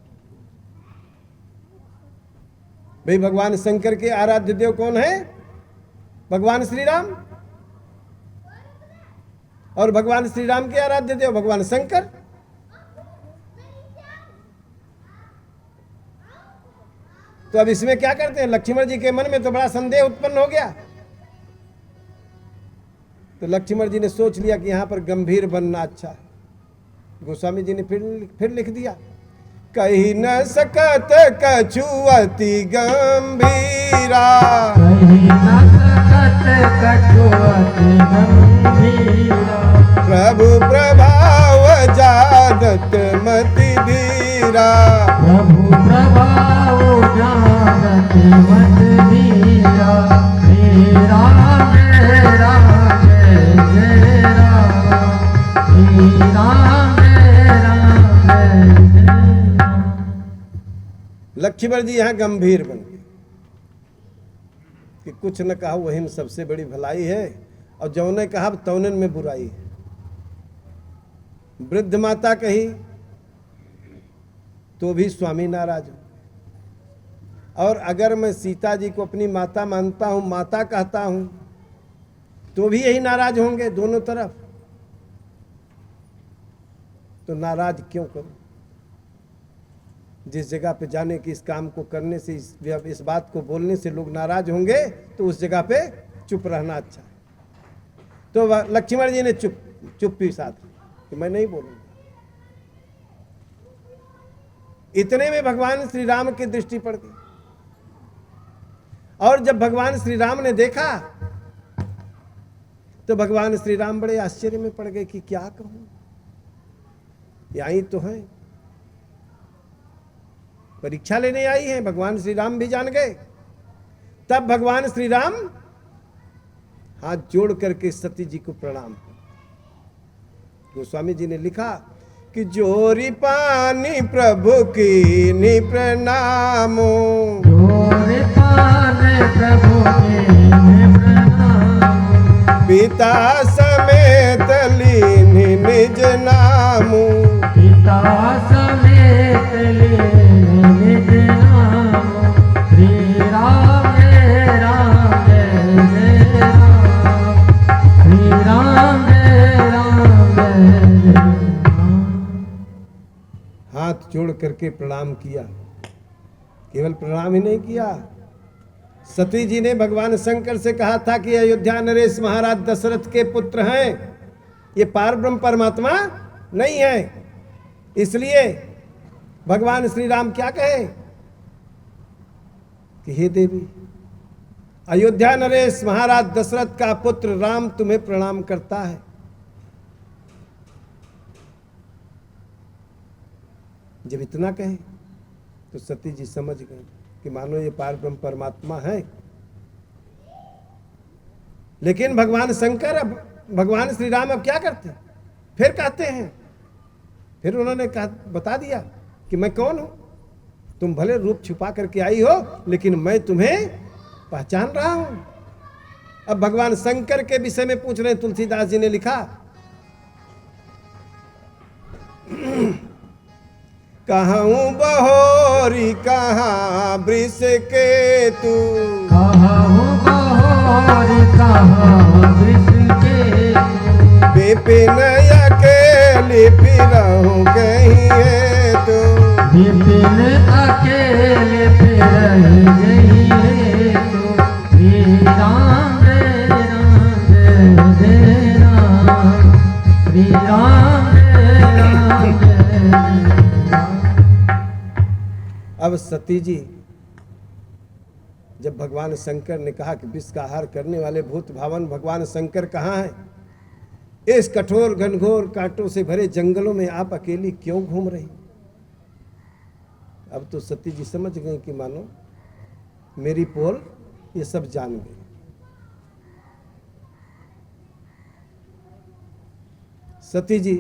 भाई भगवान शंकर के आराध्य देव कौन है? भगवान श्री राम। और भगवान श्री राम के आराध्य देव भगवान शंकर। तो अब इसमें क्या करते हैं? लक्ष्मण जी के मन में तो बड़ा संदेह उत्पन्न हो गया। तो लक्ष्मण जी ने सोच लिया कि यहां पर गंभीर बनना अच्छा है। गोस्वामी जी ने फिर लिख दिया, कही न सकत कछु अति गंभीरा, कही न सकत कछु अति गंभीरा। प्रभु प्रभाव जानत मति धीरा, प्रभु प्रभाव जानत मति धीरा। श्री राम जय राम जय जय राम, श्री राम जय राम जय जय राम। लक्ष्मण जी यहां गंभीर बन गए कि कुछ न कहा वही में सबसे बड़ी भलाई है, और जौने कहा तौनन में बुराई है। वृद्ध माता कही तो भी स्वामी नाराज हो, और अगर मैं सीता जी को अपनी माता मानता हूं, माता कहता हूं, तो भी यही नाराज होंगे दोनों तरफ। तो नाराज क्यों करूं? जिस जगह पे जाने की, इस काम को करने से, इस बात को बोलने से लोग नाराज होंगे, तो उस जगह पे चुप रहना अच्छा है। तो लक्ष्मण जी ने चुप्पी साथ कि मैं नहीं बोलूंगा। इतने में भगवान श्री राम की दृष्टि पड़ गई, और जब भगवान श्री राम ने देखा तो भगवान श्री राम बड़े आश्चर्य में पड़ गए कि क्या कहूं, यही तो है, परीक्षा लेने आई हैं। भगवान श्री राम भी जान गए। तब भगवान श्री राम हाथ जोड़ करके सती जी को प्रणाम। गोस्वामी जी ने लिखा कि जोरी पानी प्रभु की नि प्रणामो, जोरी पानी प्रभु की नि प्रणामो। पिता समेत लीनि निज नामो, पिता समेत लीनि निज नामो। श्री राम जय राम जय जय राम, श्री राम जय राम जय जय राम। हाथ जोड़ करके प्रणाम किया। केवल प्रणाम ही नहीं किया, सती जी ने भगवान शंकर से कहा था कि अयोध्या नरेश महाराज दशरथ के पुत्र हैं, ये पारब्रह्म परमात्मा नहीं है। इसलिए भगवान श्री राम क्या कहे कि हे देवी, अयोध्या नरेश महाराज दशरथ का पुत्र राम तुम्हें प्रणाम करता है। जब इतना कहे तो सती जी समझ गए कि मानो ये पारब्रह्म परमात्मा है। लेकिन भगवान शंकर, अब भगवान श्री राम अब क्या करते हैं? फिर कहते हैं, फिर उन्होंने कहा, बता दिया कि मैं कौन हूं। तुम भले रूप छुपा करके आई हो, लेकिन मैं तुम्हें पहचान रहा हूं। अब भगवान शंकर के विषय में पूछ रहे हैं। तुलसीदास जी ने लिखा, कहूँ बहोरी कहाँ वृष के तू, कहूँ बहोरी कहाँ वृष के तू, विपिन अकेले फिरहूँ कहीं है तू, विपिन अकेले फिरहूँ कहीं है तू। श्री राम जय राम जय जय राम, श्री राम जय राम जय राम। अब सती जी जब भगवान शंकर ने कहा कि विष का आहार करने वाले भूत भावन भगवान शंकर कहाँ हैं? इस कठोर घनघोर कांटों से भरे जंगलों में आप अकेली क्यों घूम रही? अब तो सती जी समझ गई कि मानो मेरी पोल ये सब जान गई। सती जी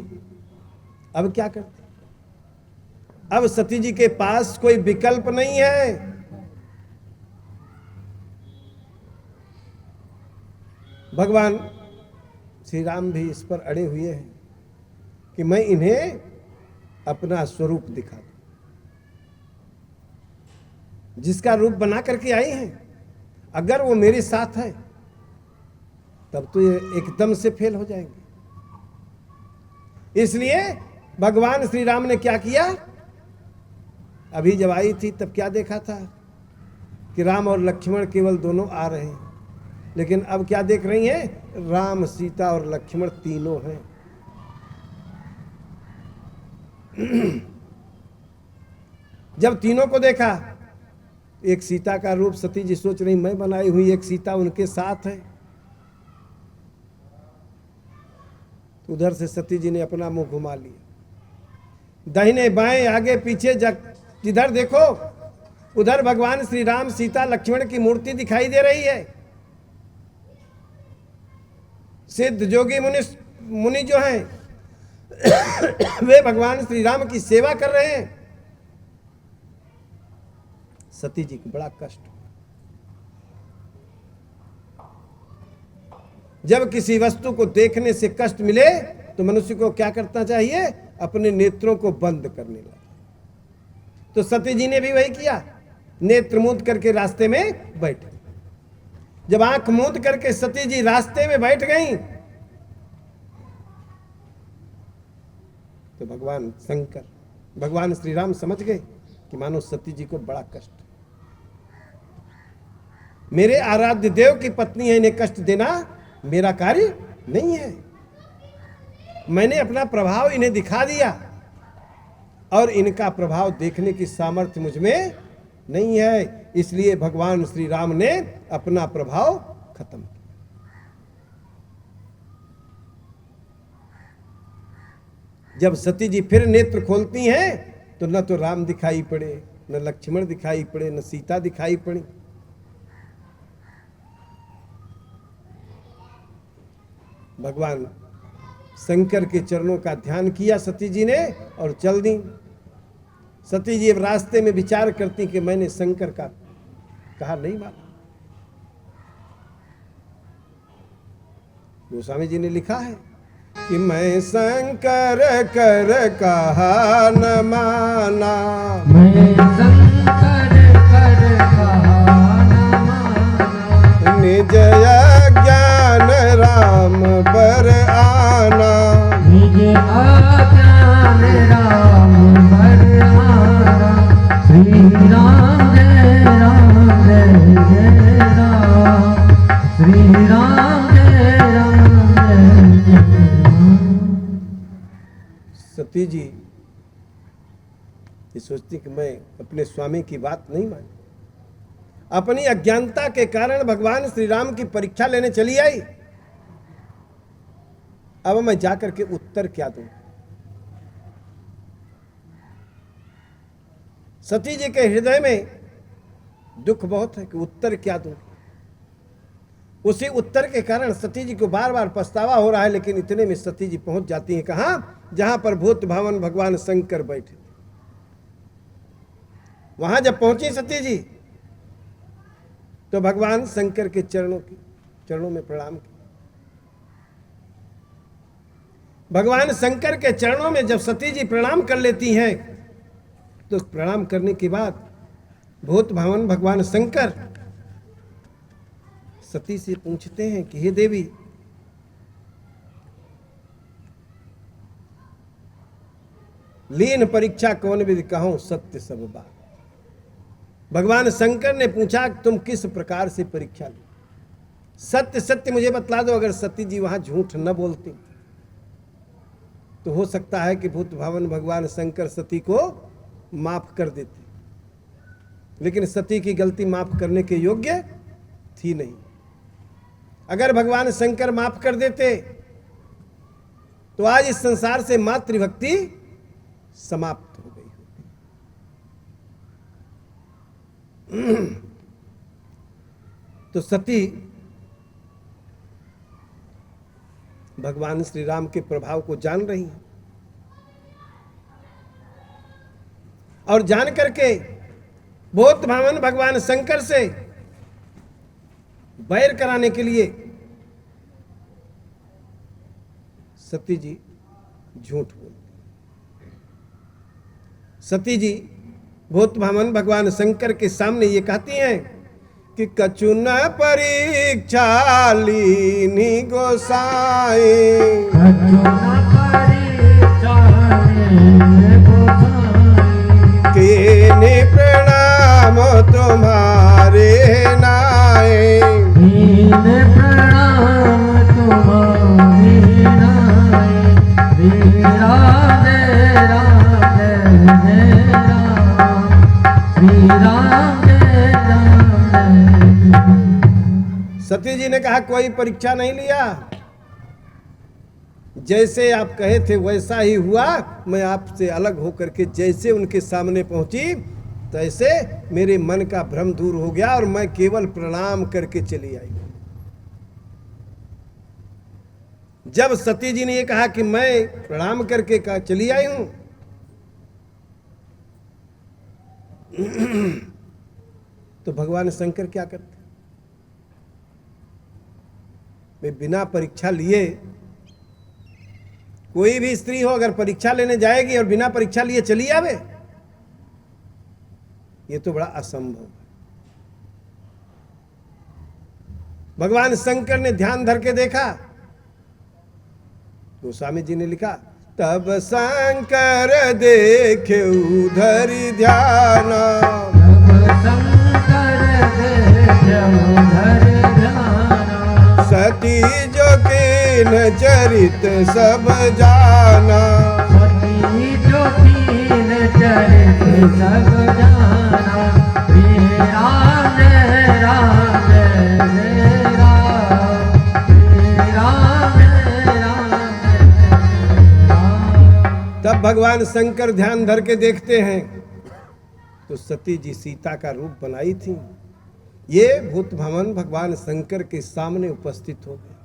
अब क्या करते? अब सती जी के पास कोई विकल्प नहीं है। भगवान श्री राम भी इस पर अड़े हुए हैं कि मैं इन्हें अपना स्वरूप दिखा दूं। जिसका रूप बना करके आई हैं, अगर वो मेरे साथ है तब तो ये एकदम से फेल हो जाएंगे। इसलिए भगवान श्री राम ने क्या किया? अभी जब आई थी तब क्या देखा था कि राम और लक्ष्मण केवल दोनों आ रहे हैं, लेकिन अब क्या देख रही हैं? राम, सीता और लक्ष्मण तीनों हैं। जब तीनों को देखा, एक सीता का रूप सती जी सोच रही मैं बनाई हुई, एक सीता उनके साथ है। तो उधर से सती जी ने अपना मुंह घुमा लिया। दाहिने बाएं आगे पीछे जिधर देखो उधर भगवान श्री राम, सीता, लक्ष्मण की मूर्ति दिखाई दे रही है। सिद्ध जोगी मुनि जो हैं वे भगवान श्री राम की सेवा कर रहे हैं। सती जी को बड़ा कष्ट। जब किसी वस्तु को देखने से कष्ट मिले तो मनुष्य को क्या करना चाहिए? अपने नेत्रों को बंद करने लगा। तो सती जी ने भी वही किया, नेत्र मूंद करके रास्ते में बैठ। जब आंख मूंद करके सती जी रास्ते में बैठ गईं, तो भगवान शंकर, भगवान श्री राम समझ गए कि मानो सती जी को बड़ा कष्ट। मेरे आराध्य देव की पत्नी है, इन्हें कष्ट देना मेरा कार्य नहीं है। मैंने अपना प्रभाव इन्हें दिखा दिया और इनका प्रभाव देखने की सामर्थ्य मुझ में नहीं है। इसलिए भगवान श्री राम ने अपना प्रभाव खत्म किया। जब सती जी फिर नेत्र खोलती हैं तो न तो राम दिखाई पड़े, न लक्ष्मण दिखाई पड़े, न सीता दिखाई पड़ी। भगवान शंकर के चरणों का ध्यान किया सती जी ने और चल दी। सती जी अब रास्ते में विचार करती कि मैंने शंकर का कहा नहीं माना। गोस्वामी जी ने लिखा है कि मैं शंकर कर कहा न माना, मैं शंकर कर कहा न माना, निज ज्ञान राम पर आना, निज अज्ञान राम पर आना। श्री राम जय राम जय जय सती जी ये सोचती कि मैं अपने स्वामी की बात नहीं मानी, अपनी अज्ञानता के कारण भगवान श्री राम की परीक्षा लेने चली आई। अब मैं जाकर के उत्तर क्या दूं? सती जी के हृदय में दुख बहुत है कि उत्तर क्या दूं। उसी उत्तर के कारण सती जी को बार बार पछतावा हो रहा है, लेकिन इतने में सती जी पहुंच जाती हैं कहां? जहां पर भूत भावन भगवान शंकर बैठे थे। वहां जब पहुंची सती जी तो भगवान शंकर के चरणों में प्रणाम किया। भगवान शंकर के चरणों में जब सती जी प्रणाम कर लेती हैं तो प्रणाम करने के बाद भूत भावन भगवान शंकर सती से पूछते हैं कि हे देवी, लीन परीक्षा कौन विधि कहूं सत्य सब बात। भगवान शंकर ने पूछा तुम किस प्रकार से परीक्षा ली, सत्य सत्य मुझे बतला दो। अगर सती जी वहां झूठ न बोलती तो हो सकता है कि भूत भावन भगवान शंकर सती को माफ कर देते, लेकिन सती की गलती माफ करने के योग्य थी नहीं। अगर भगवान शंकर माफ कर देते तो आज इस संसार से मातृभक्ति समाप्त हो गई होती। तो सती भगवान श्री राम के प्रभाव को जान रही हैं और जान करके भूत भावन भगवान शंकर से बैर कराने के लिए सती जी झूठ बोलती। सती जी भूत भावन भगवान शंकर के सामने ये कहती हैं कि कछु न परीक्षा लीनी गोसाई, केने प्रणाम तुम्हारे नाए, प्रणाम तुम्हारे नाए, राधे राधे राम, श्री राधे राधे। सती जी ने कहा कोई परीक्षा नहीं लिया, जैसे आप कहे थे वैसा ही हुआ। मैं आपसे अलग होकर के जैसे उनके सामने पहुंची तैसे मेरे मन का भ्रम दूर हो गया और मैं केवल प्रणाम करके चली आई। जब सती जी ने ये कहा कि मैं प्रणाम करके चली आई हूं तो भगवान शंकर क्या करते? वे बिना परीक्षा लिए, कोई भी स्त्री हो अगर परीक्षा लेने जाएगी और बिना परीक्षा लिए चली आवे, ये तो बड़ा असंभव है। भगवान शंकर ने ध्यान धर के देखा, गोस्वामी जी ने लिखा तब शंकर देखे उधर ध्यान, सती जो कीन चरित सब जाना, सती जो कीन चरित सब जाना, राम राम तब भगवान शंकर ध्यान धर के देखते हैं तो सती जी सीता का रूप बनाई थी। ये भूत भवन भगवान शंकर के सामने उपस्थित हो गए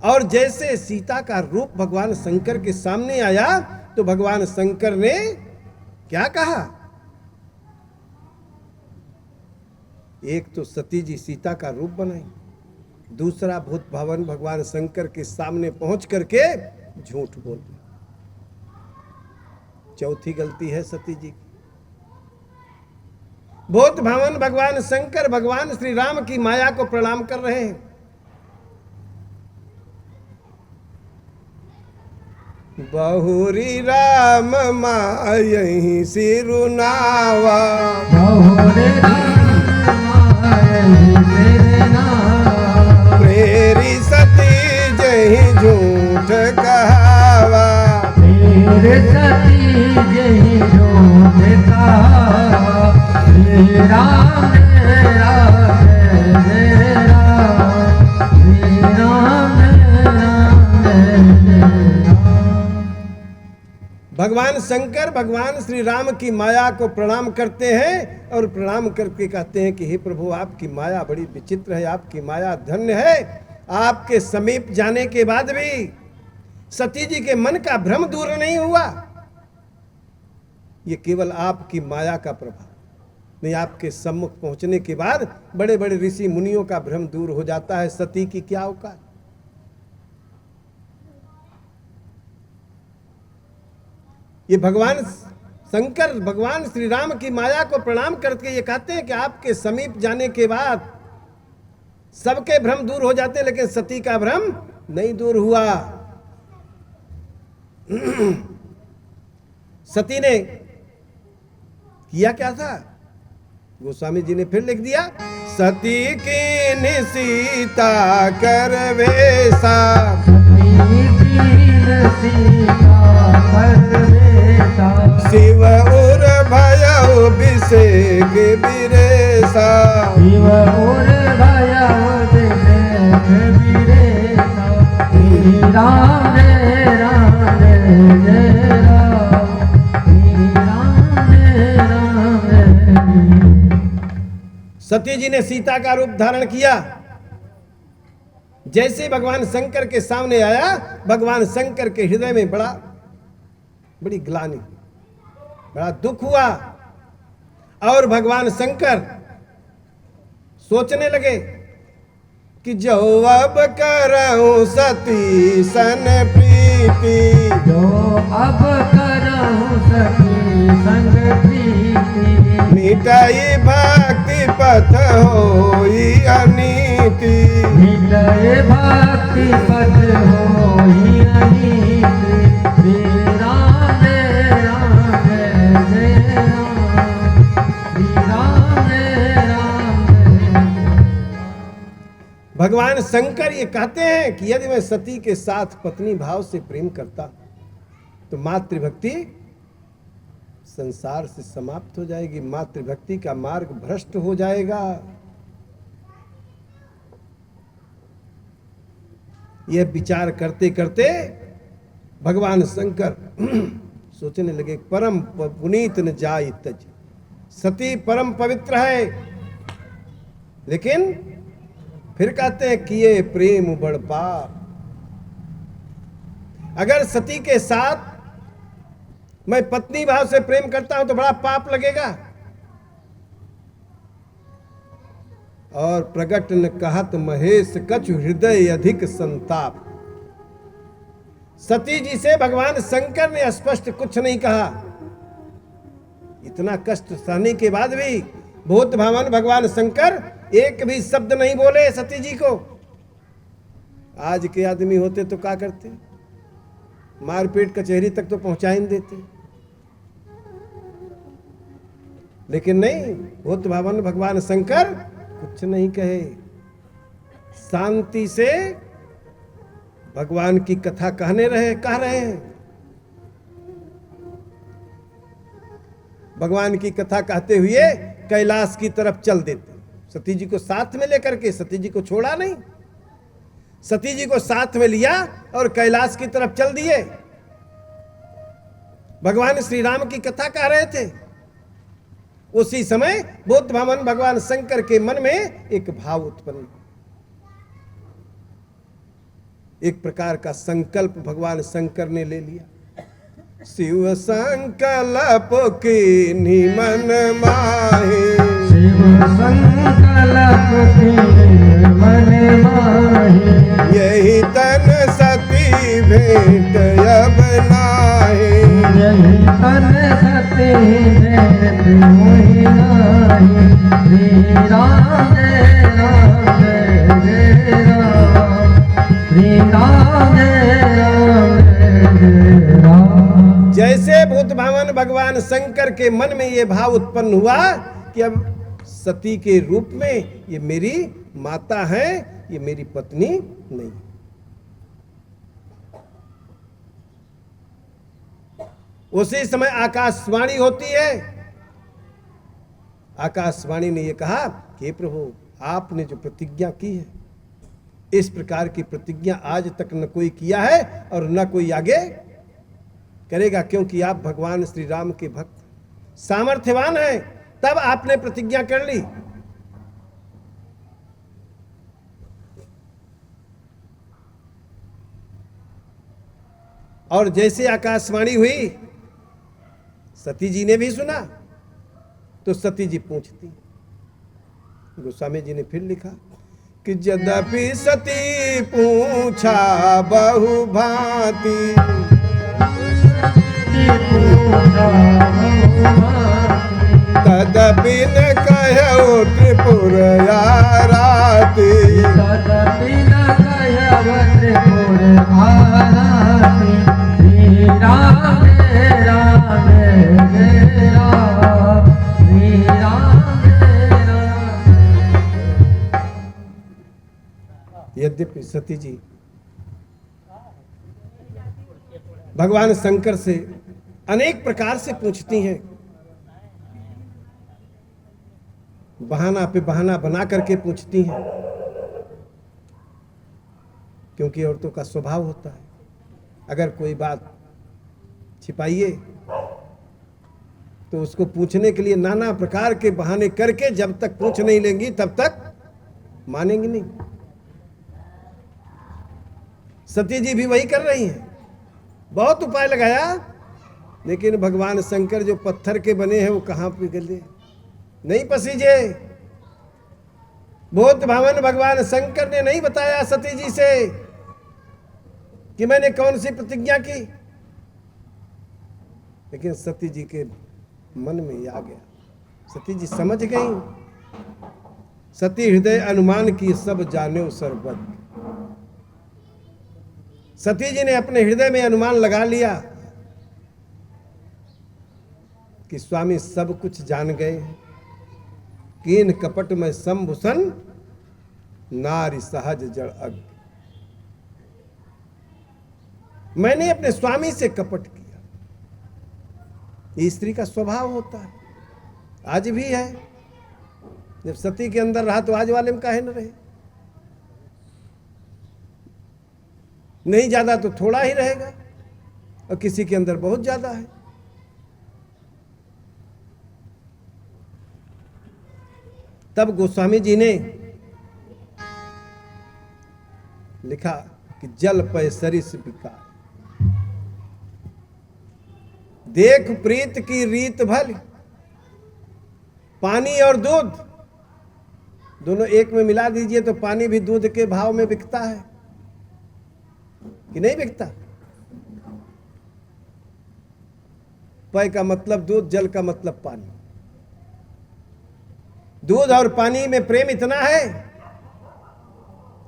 और जैसे सीता का रूप भगवान शंकर के सामने आया तो भगवान शंकर ने क्या कहा? एक तो सती जी सीता का रूप बनाई, दूसरा भूत भवन भगवान शंकर के सामने पहुंच करके झूठ बोल दिया। चौथी गलती है सती जी की। भूत भावन भगवान शंकर भगवान श्री राम की माया को प्रणाम कर रहे हैं। बहुरी राम मायही सिरुनावा, बहुरी राम मायही सिरुनावा, प्रेरी सती जही झूठ कहावा, और सती जही जो कहा श्री राम जय राम जय राम श्री राम जय राम। भगवान शंकर भगवान श्री राम की माया को प्रणाम करते हैं और प्रणाम करके कहते हैं कि हे प्रभु, आपकी माया बड़ी विचित्र है, आपकी माया धन्य है। आपके समीप जाने के बाद भी सती जी के मन का भ्रम दूर नहीं हुआ। ये केवल आपकी माया का प्रभाव नहीं, आपके सम्मुख पहुंचने के बाद बड़े बड़े ऋषि मुनियों का भ्रम दूर हो जाता है। सती की क्या औकात। ये भगवान शंकर भगवान श्री राम की माया को प्रणाम करके ये कहते हैं कि आपके समीप जाने के बाद सबके भ्रम दूर हो जाते, लेकिन सती का भ्रम नहीं दूर हुआ। सती ने किया क्या था, गोस्वामी जी ने फिर लिख दिया, सती की सीता कर वेसा शिव उर भय विषेक बिरेसा शिव उर भय विषेक बिरेसा श्री राम जय राम जय राम श्री राम जय राम जय। सती जी ने सीता का रूप धारण किया। जैसे भगवान शंकर के सामने आया, भगवान शंकर के हृदय में बड़ी ग्लानि, बड़ा दुख हुआ और भगवान शंकर सोचने लगे कि जो अब करऊं सती सन प्रीति, जो अब करऊं सती संग प्रीति, मिटाई भक्ति पथ होई अनीति, मिटाई भक्ति पथ होई अनीति, श्री राम जय राम जय राम श्री राम जय राम जय। भगवान शंकर ये कहते हैं कि यदि मैं सती के साथ पत्नी भाव से प्रेम करता तो मातृभक्ति संसार से समाप्त हो जाएगी, मातृभक्ति का मार्ग भ्रष्ट हो जाएगा। यह विचार करते करते भगवान शंकर सोचने लगे, परम पुनीत न जाय तज, सती परम पवित्र है, लेकिन फिर कहते हैं किए प्रेम बड़ पाप। अगर सती के साथ मैं पत्नी भाव से प्रेम करता हूं तो बड़ा पाप लगेगा। और प्रगट न कहत महेश कछु हृदय अधिक संताप। सती जी से भगवान शंकर ने स्पष्ट कुछ नहीं कहा। इतना कष्ट सहने के बाद भी भूत भावन भगवान शंकर एक भी शब्द नहीं बोले सती जी को। आज के आदमी होते तो क्या करते, मारपीट कचहरी तक तो पहुंचा ही नहीं देते, लेकिन नहीं, भूत भावन भगवान शंकर कुछ नहीं कहे, शांति से भगवान की कथा कह रहे हैं। भगवान की कथा कहते हुए कैलाश की तरफ चल देते, सती जी को साथ में लेकर के। सती जी को छोड़ा नहीं, सती जी को साथ में लिया और कैलाश की तरफ चल दिए। भगवान श्री राम की कथा कह रहे थे। उसी समय बुद्ध भावन भगवान शंकर के मन में एक भाव उत्पन्न, एक प्रकार का संकल्प भगवान शंकर ने ले लिया। शिव संकल्प की निमन माहे, शिव संकल्प की मन माहे, यही तन सती भेंट अब नाहे, यही तन सती भेंट मोहि नाहि। श्री राम जय राम जय राम श्री राम जय राम जय राम। जैसे भूत भावन भगवान शंकर के मन में ये भाव उत्पन्न हुआ कि अब सती के रूप में ये मेरी माता है, ये मेरी पत्नी नहीं। उसी समय आकाशवाणी होती है। आकाशवाणी ने यह कहा कि प्रभु, आपने जो प्रतिज्ञा की है, इस प्रकार की प्रतिज्ञा आज तक न कोई किया है और न कोई आगे करेगा, क्योंकि आप भगवान श्री राम के भक्त सामर्थ्यवान हैं, तब आपने प्रतिज्ञा कर ली। और जैसे आकाशवाणी हुई, सती जी ने भी सुना, तो सती जी पूछती। गोस्वामी जी ने फिर लिखा कि यद्यपि सती पूछा बहु भांति, तदपि न कहु त्रिपुर आराती। तदपि न कहु त्रिपुर आराती। श्री राम जय राम जय राम, श्री राम जय राम। यद्यपि सती जी भगवान शंकर से अनेक प्रकार से पूछती हैं, बहाना पे बहाना बना करके पूछती हैं, क्योंकि औरतों का स्वभाव होता है, अगर कोई बात छिपाइए तो उसको पूछने के लिए नाना प्रकार के बहाने करके जब तक पूछ नहीं लेंगी तब तक मानेंगी नहीं। सती जी भी वही कर रही हैं, बहुत उपाय लगाया, लेकिन भगवान शंकर जो पत्थर के बने हैं वो कहाँ पिघले, नहीं पसीजे। बहुत भावन भगवान शंकर ने नहीं बताया सती जी से कि मैंने कौन सी प्रतिज्ञा की, लेकिन सती जी के मन में ये आ गया। सती जी समझ गई। सती हृदय अनुमान की सब जाने सर्वज्ञ। सती जी ने अपने हृदय में अनुमान लगा लिया कि स्वामी सब कुछ जान गए हैं। कीन कपट में संभूषण, नारी सहज जड़ अग। मैंने अपने स्वामी से कपट किया। ये स्त्री का स्वभाव होता है, आज भी है। जब सती के अंदर रहा तो आज वाले में काहे न रहे। नहीं ज्यादा तो थोड़ा ही रहेगा, और किसी के अंदर बहुत ज्यादा है। तब गोस्वामी जी ने लिखा कि जल पय सरिस विकार, देख प्रीत की रीत भल। पानी और दूध दोनों एक में मिला दीजिए तो पानी भी दूध के भाव में बिकता है कि नहीं बिकता। पय का मतलब दूध, जल का मतलब पानी। दूध और पानी में प्रेम इतना है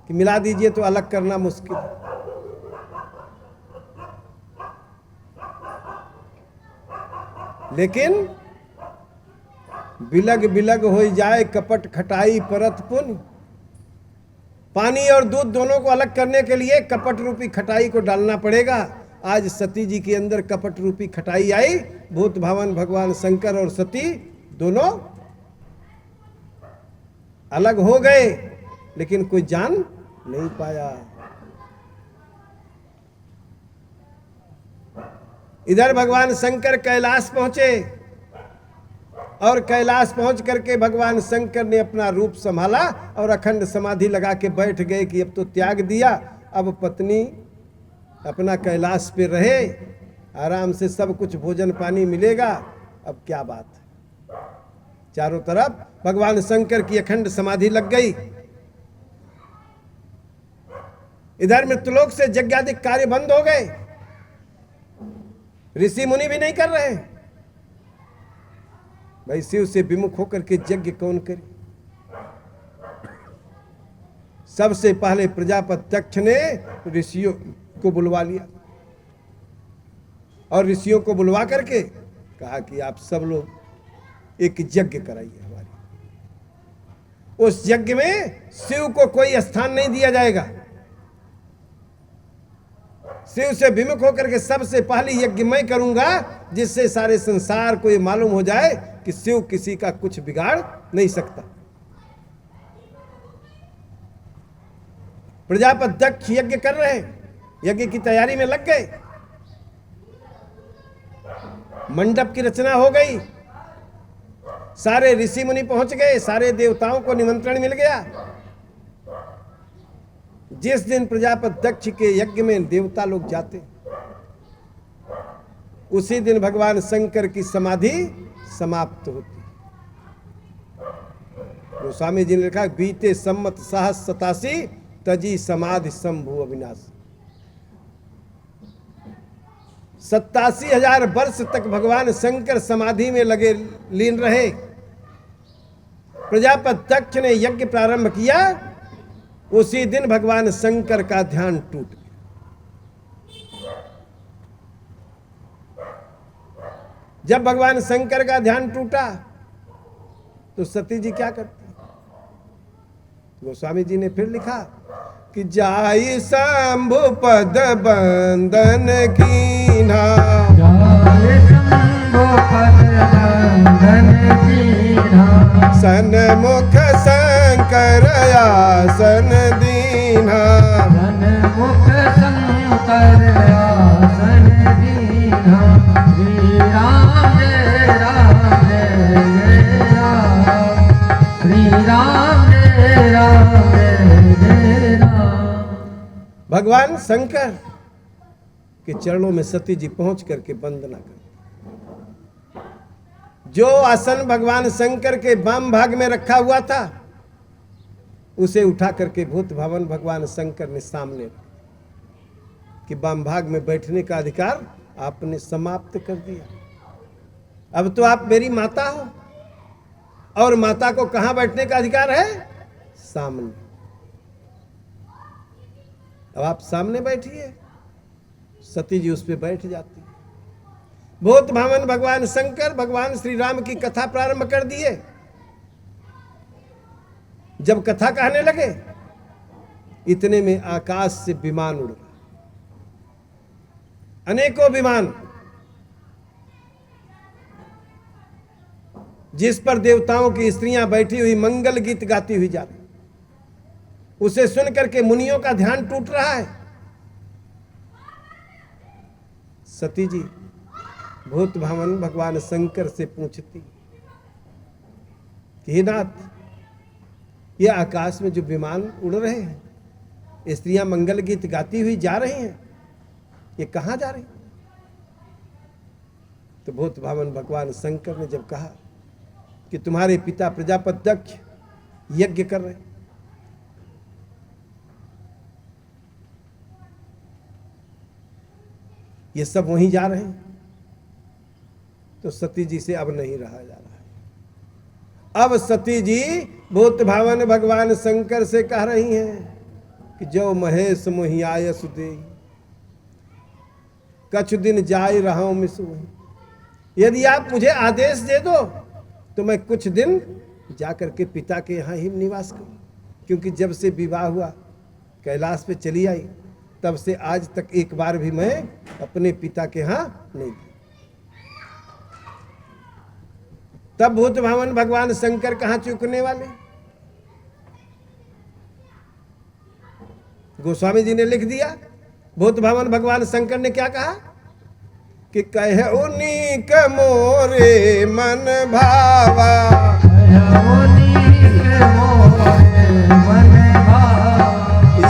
कि मिला दीजिए तो अलग करना मुश्किल है। लेकिन बिलग बिलग हो जाए कपट खटाई परत पुन। पानी और दूध दोनों को अलग करने के लिए कपट रूपी खटाई को डालना पड़ेगा। आज सती जी के अंदर कपट रूपी खटाई आई। भूत भावन भगवान शंकर और सती दोनों अलग हो गए, लेकिन कोई जान नहीं पाया। इधर भगवान शंकर कैलाश पहुंचे, और कैलाश पहुंच करके भगवान शंकर ने अपना रूप संभाला और अखंड समाधि लगा के बैठ गए कि अब तो त्याग दिया, अब पत्नी अपना कैलाश पे रहे, आराम से सब कुछ भोजन पानी मिलेगा, अब क्या बात है। चारों तरफ भगवान शंकर की अखंड समाधि लग गई। इधर मृत्युलोक से यज्ञादि कार्य बंद हो गए, ऋषि मुनि भी नहीं कर रहे। भाई शिव से विमुख होकर के यज्ञ कौन करे। सबसे पहले प्रजापत्यक्ष ने ऋषियों को बुलवा लिया, और ऋषियों को बुलवा करके कहा कि आप सब लोग एक यज्ञ कराइए हमारी। उस यज्ञ में शिव को कोई स्थान नहीं दिया जाएगा। शिव से विमुख होकर के सबसे पहले यज्ञ मैं करूंगा, जिससे सारे संसार को ये मालूम हो जाए कि शिव किसी का कुछ बिगाड़ नहीं सकता। प्रजापति दक्ष यज्ञ कर रहे, यज्ञ की तैयारी में लग गए। मंडप की रचना हो गई, सारे ऋषि मुनि पहुंच गए, सारे देवताओं को निमंत्रण मिल गया। जिस दिन प्रजापति दक्ष के यज्ञ में देवता लोग जाते, उसी दिन भगवान शंकर की समाधि समाप्त होती। गोस्वामी जी ने लिखा, बीते सम्मत 87 तजी समाधि संभु अविनाश। 87,000 वर्ष तक भगवान शंकर समाधि में लगे लीन रहे। प्रजापति दक्ष ने यज्ञ प्रारंभ किया, उसी दिन भगवान शंकर का ध्यान टूट गया। जब भगवान शंकर का ध्यान टूटा तो सती जी क्या करती? गोस्वामी जी ने फिर लिखा कि जाई शंभु पद बंदन कीन्हा, जाए शंभु पद बंदन कीन्हा, सन्मुख शंकर आसन दीन्हा, सन्मुख शंकर आसन दीन्हा। श्री राम जय राम जय राम, श्री राम जय राम जय राम। भगवान शंकर के चरणों में सती जी पहुंच करके वंदना कर, जो आसन भगवान शंकर के वाम भाग में रखा हुआ था, उसे उठा करके भूत भवन भगवान शंकर ने सामने रखा कि वाम भाग में बैठने का अधिकार आपने समाप्त कर दिया। अब तो आप मेरी माता हो, और माता को कहां बैठने का अधिकार है? सामने। अब आप सामने बैठिए। सती जी उस पर बैठ जाती। भूत भावन भगवान शंकर भगवान श्री राम की कथा प्रारंभ कर दिए। जब कथा कहने लगे, इतने में आकाश से विमान उड़ रहा, अनेकों विमान, जिस पर देवताओं की स्त्रियां बैठी हुई मंगल गीत गाती हुई जा रही। उसे सुनकर के मुनियों का ध्यान टूट रहा है। सती जी भूत भावन भगवान शंकर से पूछती कि हे नाथ, ये आकाश में जो विमान उड़ रहे हैं, स्त्रियां मंगल गीत गाती हुई जा रही हैं, ये कहां जा रही? तो भूत भावन भगवान शंकर ने जब कहा कि तुम्हारे पिता प्रजापति दक्ष यज्ञ कर रहे हैं, ये सब वहीं जा रहे हैं, तो सती जी से अब नहीं रहा जा रहा है। अब सती जी भूत भावन भगवान शंकर से कह रही हैं कि जो महेश मोहि आयस देई, कछ दिन जाय रहा मिसु। यदि आप मुझे आदेश दे दो तो मैं कुछ दिन जाकर के पिता के यहाँ ही निवास करूं, क्योंकि जब से विवाह हुआ कैलाश पे चली आई, तब से आज तक एक बार भी मैं अपने पिता के यहाँ नहीं गई। तब भूत भावन भगवान शंकर कहाँ चूकने वाले? गोस्वामी जी ने लिख दिया, भूत भावन भगवान शंकर ने क्या कहा कि कहे उन्हीं के मोरे मन भावा,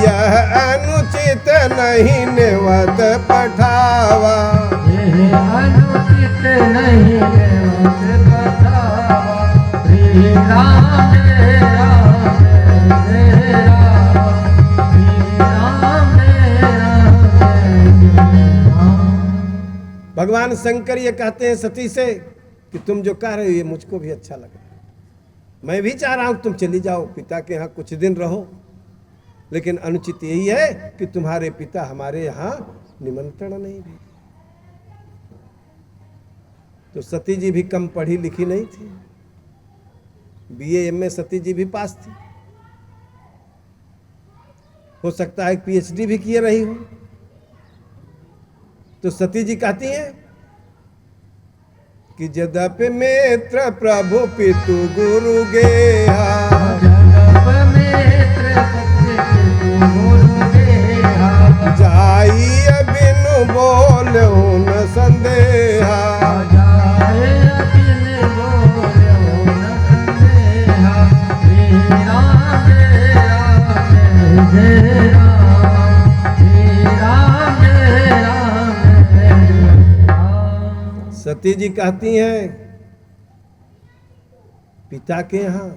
यह अनुचित नहीं नेवत पठावा, अनुचित नहीं नेवत पठावा। श्री राम जय राम जय राम, श्री राम जय राम जय राम। भगवान शंकर ये कहते हैं सती से कि तुम जो कह रहे हो ये मुझको भी अच्छा लग रहा है, मैं भी चाह रहा हूं तुम चली जाओ, पिता के यहाँ कुछ दिन रहो, लेकिन अनुचित यही है कि तुम्हारे पिता हमारे यहाँ निमंत्रण नहीं भेजे। तो सती जी भी कम पढ़ी लिखी नहीं थी, BA MA सती जी भी पास थी, हो सकता है PhD भी किए रही हो, तो सती जी कहती हैं कि यद्यपि मित्र प्रभु पितु गुरु गेहा, जगत मित्र पितु गुरु गेहा, जाई बिनु बोले न संदेहा, जाए बिन बोले न संदेहा। श्री राम जय राम, श्री राम जय राम। सती जी कहती हैं पिता के यहाँ,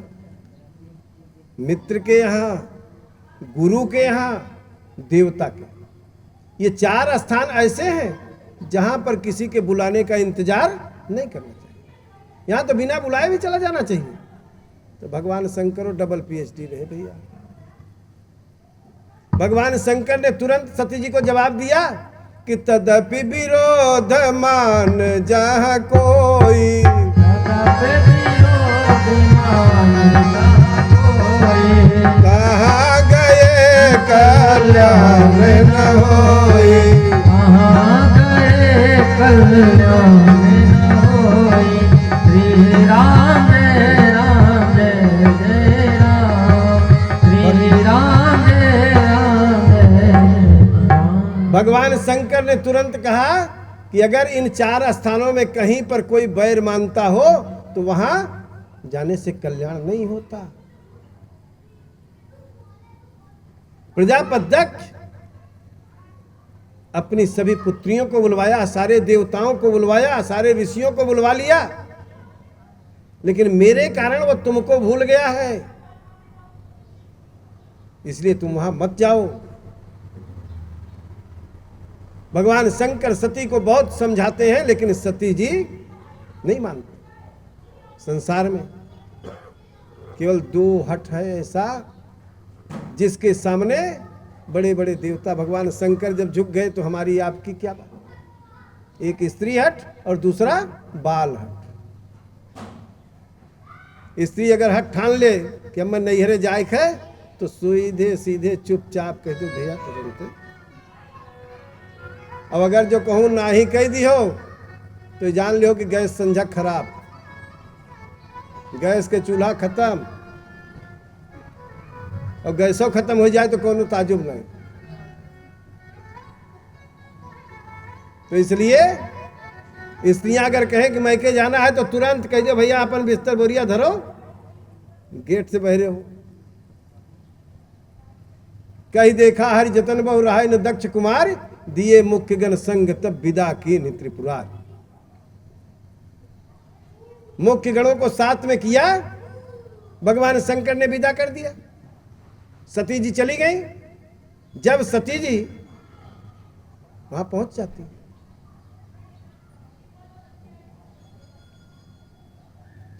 मित्र के यहाँ, गुरु के यहाँ, देवता के, ये 4 स्थान ऐसे हैं जहां पर किसी के बुलाने का इंतजार नहीं करना चाहिए। यहां तो बिना बुलाए भी चला जाना चाहिए। तो भगवान शंकर डबल PhD रहे भैया। भगवान शंकर ने तुरंत सती जी को जवाब दिया कि तदपि विरोध मान जहाँ कोई, कहाँ गए कल्याण न होई, कहाँ गए कल्याण न होई। श्री राम जय राम जय जय राम, श्री राम जय राम जय राम। भगवान शंकर ने तुरंत कहा कि अगर इन 4 स्थानों में कहीं पर कोई बैर मानता हो तो वहां जाने से कल्याण नहीं होता। प्रजापत्यक्ष अपनी सभी पुत्रियों को बुलवाया, सारे देवताओं को बुलवाया, सारे ऋषियों को बुलवा लिया, लेकिन मेरे कारण वो तुमको भूल गया है, इसलिए तुम वहां मत जाओ। भगवान शंकर सती को बहुत समझाते हैं, लेकिन सती जी नहीं मानती। संसार में केवल 2 हट है ऐसा जिसके सामने बड़े बड़े देवता भगवान शंकर जब झुक गए तो हमारी आपकी क्या बात। एक स्त्री हट और दूसरा बाल हट। स्त्री अगर हट ठान ले कि हम नैहरे जाए है तो सीधे सीधे चुपचाप कह दो भैया तुरंत। अब अगर जो कहूँ ना ही कह दी हो तो जान लियो कि गैस संझा खराब, गैस के चूल्हा खत्म, और गैसों खत्म हो जाए तो कोनो ताजुब नहीं। तो इसलिए स्त्रियां अगर कहें कि मैके जाना है तो तुरंत कह दो भैया अपन बिस्तर बोरिया धरो, गेट से बहरे हो। कहीं देखा हरि जतन बहु रहा न दक्ष कुमार, दिए मुख्य गण संग तब विदा की त्रिपुरार। मुख्य गणों को साथ में किया, भगवान शंकर ने विदा कर दिया। सती जी चली गई। जब सती जी वहां पहुंच जाती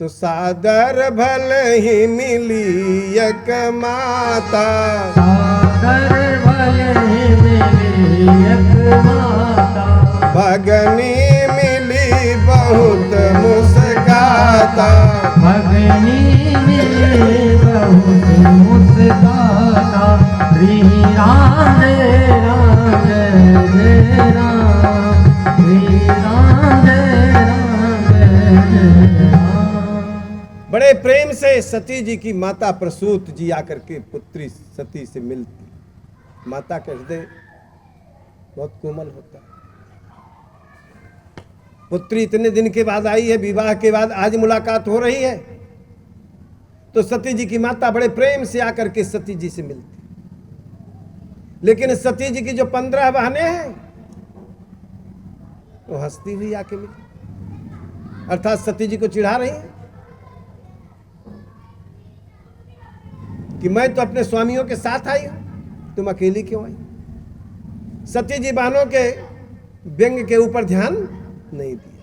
तो सादर भल ही मिली एक माता, सादर भल ही मिली एक माता, भगनी मिली बहुत मुस्काता, भगनी मिली बहुत मुस्काता। श्री राम जय राम जय जय राम, श्री राम जय राम जय राम। बड़े प्रेम से सती जी की माता प्रसूत जी आकर के पुत्री सती से मिलती। माता का हृदय बहुत कोमल होता है। पुत्री इतने दिन के बाद आई है, विवाह के बाद आज मुलाकात हो रही है, तो सती जी की माता बड़े प्रेम से आकर के सती जी से मिलती। लेकिन सती जी की जो 15 बहनें हैं वो हंसती हुई आके मिली, अर्थात सती जी को चिढ़ा रही हैं कि मैं तो अपने स्वामियों के साथ आई हूं, तुम अकेली क्यों आई। सती जी बहनों के व्यंग के ऊपर ध्यान नहीं दिया।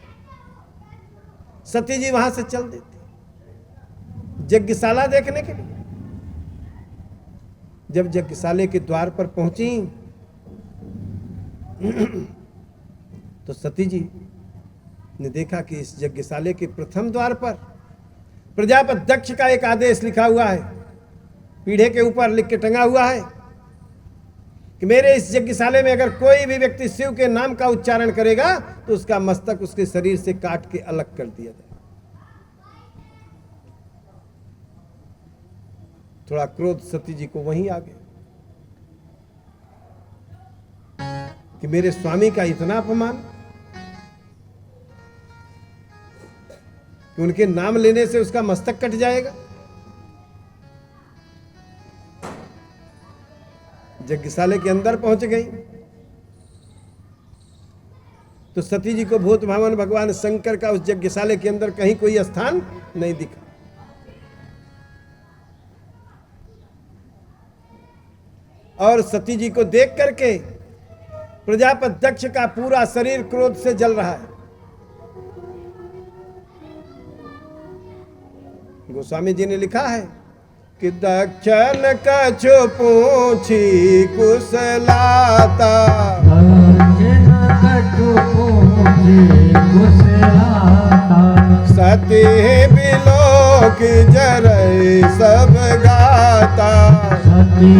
सती जी वहां से चल देती यज्ञशाला देखने के लिए। जब यज्ञशाले के द्वार पर पहुंची तो सती जी ने देखा कि इस यज्ञशाले के प्रथम द्वार पर प्रजापति दक्ष का एक आदेश लिखा हुआ है, पीढ़े के ऊपर लिख के टंगा हुआ है कि मेरे इस यज्ञशाला में अगर कोई भी व्यक्ति शिव के नाम का उच्चारण करेगा तो उसका मस्तक उसके शरीर से काट के अलग कर दिया जाए। थोड़ा क्रोध सती जी को वहीं आ गया कि मेरे स्वामी का इतना अपमान कि उनके नाम लेने से उसका मस्तक कट जाएगा। यज्ञशाला के अंदर पहुंच गई तो सती जी को भूत भावन भगवान शंकर का उस यज्ञशाला के अंदर कहीं कोई स्थान नहीं दिखा। और सती जी को देख करके प्रजापति दक्ष का पूरा शरीर क्रोध से जल रहा है। गोस्वामी जी ने लिखा है कि दक्षन कछु पूछी कुशलाता, दक्षन कछु पूछी कुशलाता, सती बिलोक जरई सब गाता, सती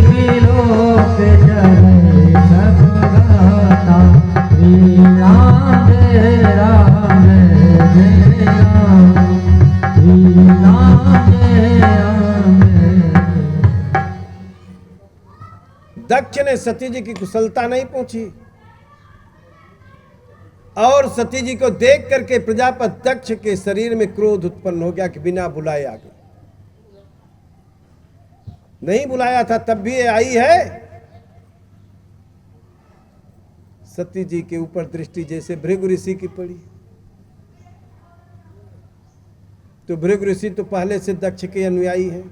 बिलोक जरई सब गाता। श्री राम जय राम जय राम, श्री राम जय राम जय। दक्ष ने सती जी की कुशलता नहीं पूछी और सती जी को देख करके प्रजापति दक्ष के शरीर में क्रोध उत्पन्न हो गया कि बिना बुलाए आ गई। नहीं बुलाया था तब भी ये आई है। सती जी के ऊपर दृष्टि जैसे भृगु ऋषि की पड़ी। तो भृगु ऋषि तो पहले से दक्ष के अनुयायी हैं।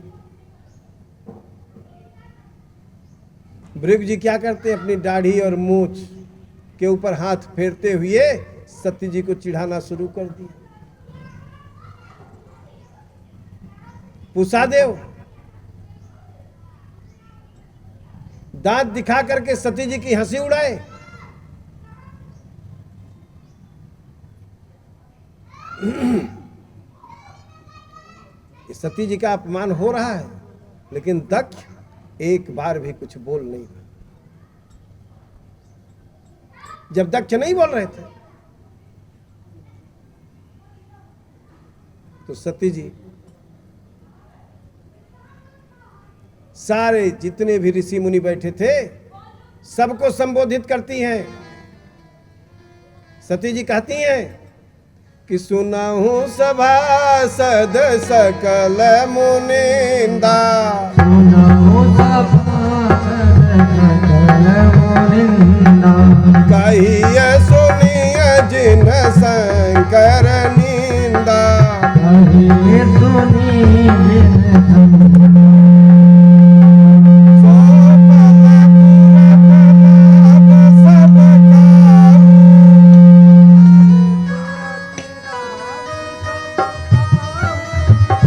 भृगु जी क्या करते हैं, अपनी दाढ़ी और मूछ के ऊपर हाथ फेरते हुए सती जी को चिढ़ाना शुरू कर दिया। पूषा देव दांत दिखा करके सती जी की हंसी उड़ाए। सती जी का अपमान हो रहा है लेकिन दक्ष एक बार भी कुछ बोल नहीं रहा। जब दक्ष नहीं बोल रहे थे तो सती जी सारे जितने भी ऋषि मुनि बैठे थे सबको संबोधित करती हैं। सती जी कहती हैं कि सुनाहू सभासद सकल मुनिंदा, सुनाहू सभासद सकल मुनिंदा, कहिए सुनिए जिन शंकर निंदा, कहिए सुनिए जिन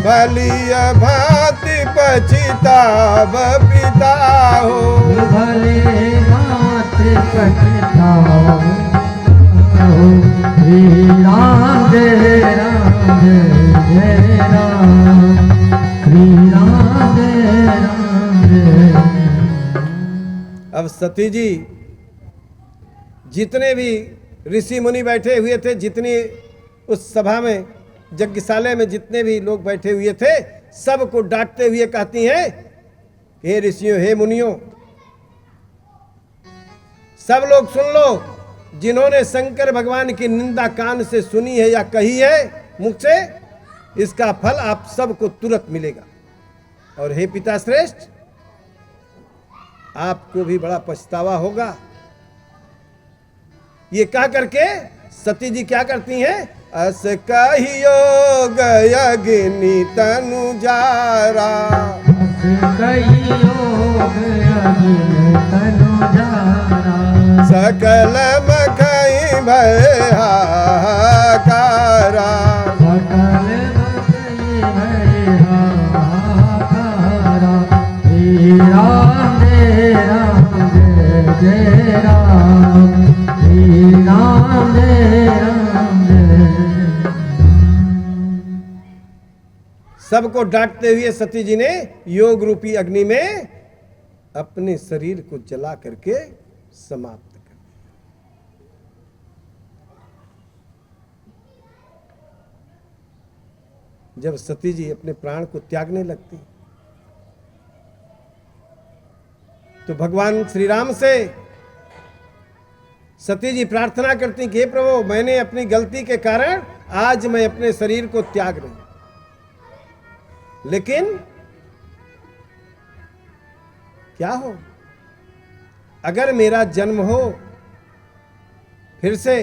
भलिय भांति पछिताव पिता हो, भले भांति पछिताव हो। श्री राम जय राम जय राम, श्री राम जय राम जय। अब सती जी जितने भी ऋषि मुनि बैठे हुए थे, जितनी उस सभा में यज्ञशाला में जितने भी लोग बैठे हुए थे सबको डांटते हुए कहती हैं, हे ऋषियों हे मुनियों, सब लोग सुन लो, जिन्होंने शंकर भगवान की निंदा कान से सुनी है या कही है मुख से, इसका फल आप सबको तुरंत मिलेगा। और हे पिता श्रेष्ठ, आपको भी बड़ा पछतावा होगा। ये कह करके सती जी क्या करती हैं, अस कहियो गयगिनी तनु जारा, अस कहियो गयगिनी तनु जारा, सकल मखई भय हाहाकारा, सकल मखई भय हाहाकारा। श्री राम जय राम जय राम, श्री राम जय राम जय। सबको डांटते हुए सती जी ने योग रूपी अग्नि में अपने शरीर को जला करके समाप्त कर दिया। जब सती जी अपने प्राण को त्यागने लगती तो भगवान श्री राम से सती जी प्रार्थना करती कि हे प्रभु, मैंने अपनी गलती के कारण आज मैं अपने शरीर को त्याग रही, लेकिन क्या हो, अगर मेरा जन्म हो फिर से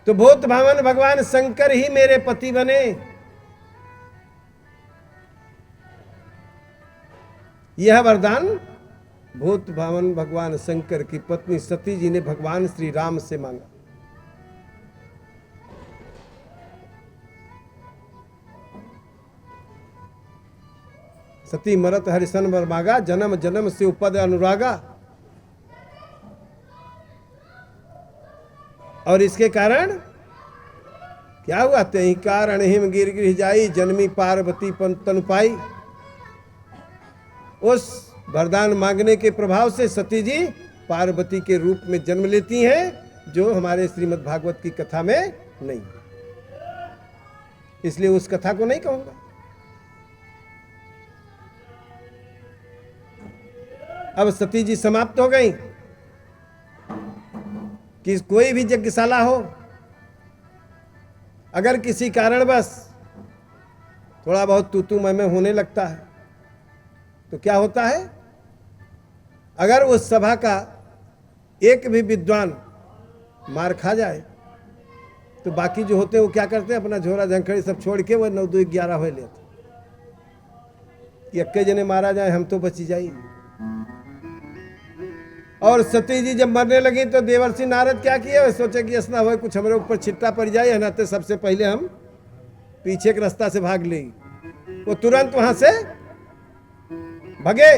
तो भूत भावन भगवान शंकर ही मेरे पति बने। यह वरदान भूत भावन भगवान शंकर की पत्नी सती जी ने भगवान श्री राम से मांगा। सती मरत हरिसन वर मागा, जन्म जन्म से उपद अनुरागा। और इसके कारण क्या हुआ, तही कारण हिम गिर गिर जाई, जन्मी पार्वती तनु पाई। उस वरदान मांगने के प्रभाव से सती जी पार्वती के रूप में जन्म लेती हैं, जो हमारे श्रीमद् भागवत की कथा में नहीं, इसलिए उस कथा को नहीं कहूंगा। अब सती जी समाप्त हो गई। कि कोई भी यज्ञशाला हो, अगर किसी कारणवश थोड़ा बहुत तू मैं होने लगता है तो क्या होता है, अगर उस सभा का एक भी विद्वान मार खा जाए तो बाकी जो होते हैं वो क्या करते हैं, अपना झोरा झंखड़ी सब छोड़ के वो 9 2 11 हो लेते कि अक्के जने मारा जाए, हम तो बची जाइए। और सती जी जब मरने लगी तो देवर्षि नारद क्या किए, सोचे कि ऐसा हो कुछ हमारे ऊपर छिट्टा पड़ जाए, नाते सबसे पहले हम पीछे के रास्ता से भाग ले। वो तुरंत वहां से भगे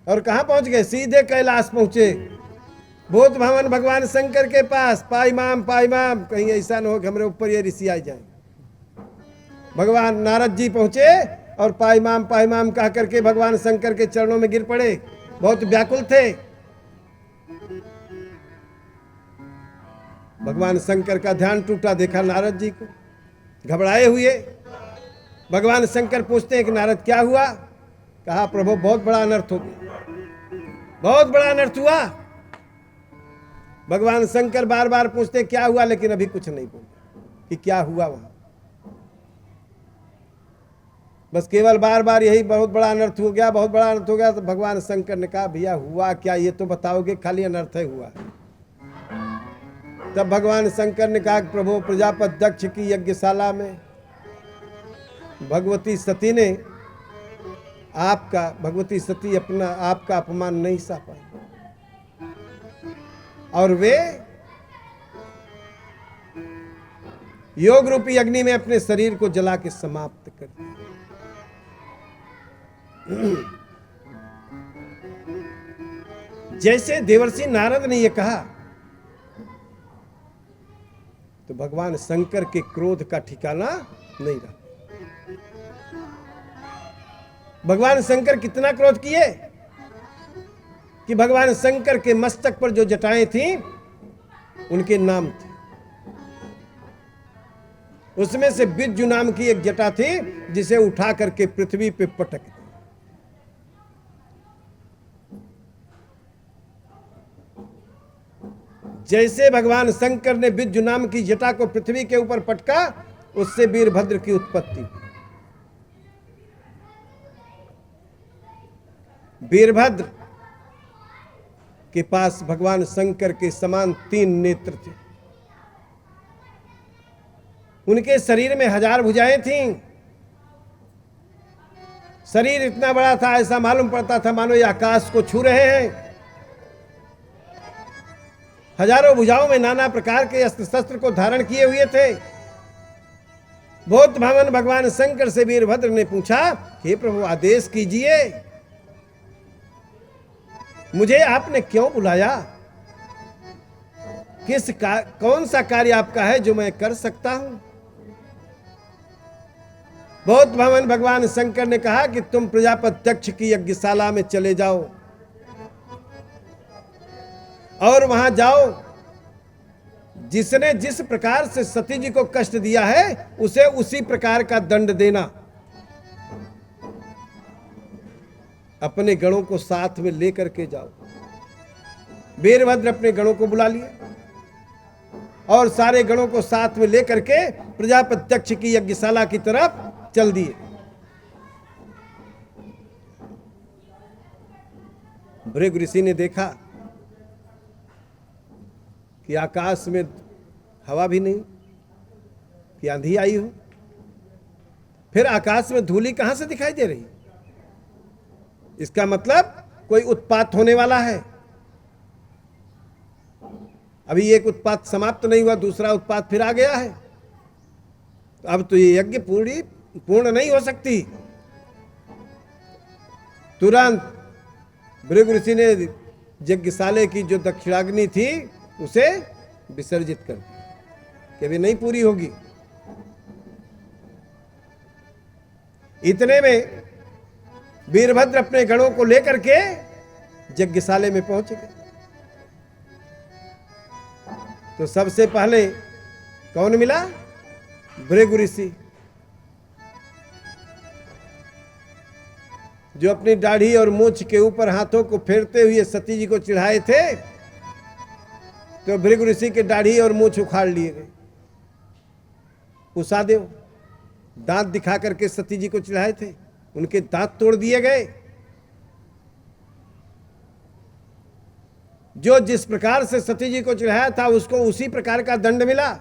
और कहां पहुंच गए, सीधे कैलाश पहुंचे, भूत भावन भगवान शंकर के पास। पाईमाम पाईमाम, कहीं ऐसा न हो कि हमारे ऊपर ये ऋषि आ जाए। भगवान नारद जी पहुंचे और पाईमाम पाईमाम कह करके भगवान शंकर के चरणों में गिर पड़े, बहुत व्याकुल थे। भगवान शंकर का ध्यान टूटा, देखा नारद जी को घबराए हुए। भगवान शंकर पूछते हैं कि नारद क्या हुआ, कहा प्रभु बहुत बड़ा अनर्थ हो गया, बहुत बड़ा अनर्थ हुआ। भगवान शंकर बार बार पूछते क्या हुआ, लेकिन अभी कुछ नहीं बोलते कि क्या हुआ वहां, बस केवल बार बार यही बहुत बड़ा अनर्थ हो गया, बहुत बड़ा अनर्थ हो गया। तो भगवान शंकर ने कहा भैया हुआ क्या ये तो बताओगे, खाली अनर्थ है हुआ। तब भगवान शंकर ने कहा प्रभु, प्रजापति दक्ष की यज्ञशाला में भगवती सती ने भगवती सती आपका अपमान नहीं सह पाई और वे योग रूपी अग्नि में अपने शरीर को जला के समाप्त कर दिया। जैसे देवर्षि नारद ने यह कहा तो भगवान शंकर के क्रोध का ठिकाना नहीं रहा। भगवान शंकर कितना क्रोध किए कि भगवान शंकर के मस्तक पर जो जटाएं थीं उनके नाम थे, उसमें से बिज्जू नाम की एक जटा थी जिसे उठा करके पृथ्वी पे पटक दिया। जैसे भगवान शंकर ने बिज्जू नाम की जटा को पृथ्वी के ऊपर पटका, उससे वीरभद्र की उत्पत्ति। वीरभद्र के पास भगवान शंकर के समान 3 नेत्र थे, उनके शरीर में 1000 भुजाएं थीं। शरीर इतना बड़ा था, ऐसा मालूम पड़ता था मानो ये आकाश को छू रहे हैं। हजारों भुजाओं में नाना प्रकार के अस्त्र शस्त्र को धारण किए हुए थे। भूत भावन भगवान शंकर से वीरभद्र ने पूछा, हे प्रभु आदेश कीजिए, मुझे आपने क्यों बुलाया, कौन सा कार्य आपका है जो मैं कर सकता हूं। बहुत भवन भगवान शंकर ने कहा कि तुम प्रजापति दक्ष की यज्ञशाला में चले जाओ और वहां जाओ, जिसने जिस प्रकार से सती जी को कष्ट दिया है उसे उसी प्रकार का दंड देना। अपने गणों को साथ में लेकर के जाओ। वीरभद्र अपने गणों को बुला लिए और सारे गणों को साथ में लेकर के प्रजापति दक्ष की यज्ञशाला की तरफ चल दिए। भृगु ऋषि ने देखा कि आकाश में हवा भी नहीं, कि आंधी आई हो, फिर आकाश में धूली कहां से दिखाई दे रही? इसका मतलब कोई उत्पात होने वाला है। अभी एक उत्पात समाप्त नहीं हुआ, दूसरा उत्पात फिर आ गया है। अब तो ये यज्ञ पूर्ण नहीं हो सकती। तुरंत भृगु ऋषि ने यज्ञशाला की जो दक्षिणाग्नि थी उसे विसर्जित कर दिया कि अभी नहीं पूरी होगी। इतने में वीरभद्र अपने गणों को लेकर के यज्ञशाला में पहुंच गए। तो सबसे पहले कौन मिला? भृगु ऋषि, जो अपनी दाढ़ी और मूंछ के ऊपर हाथों को फेरते हुए सती जी को चिढ़ाए थे। तो भृगु ऋषि के दाढ़ी और मूंछ उखाड़ लिए गए। उषादेव दांत दिखा करके सती जी को चिढ़ाए थे, उनके दांत तोड़ दिए गए। जो जिस प्रकार से सती जी को चिढ़ाया था उसको उसी प्रकार का दंड मिला।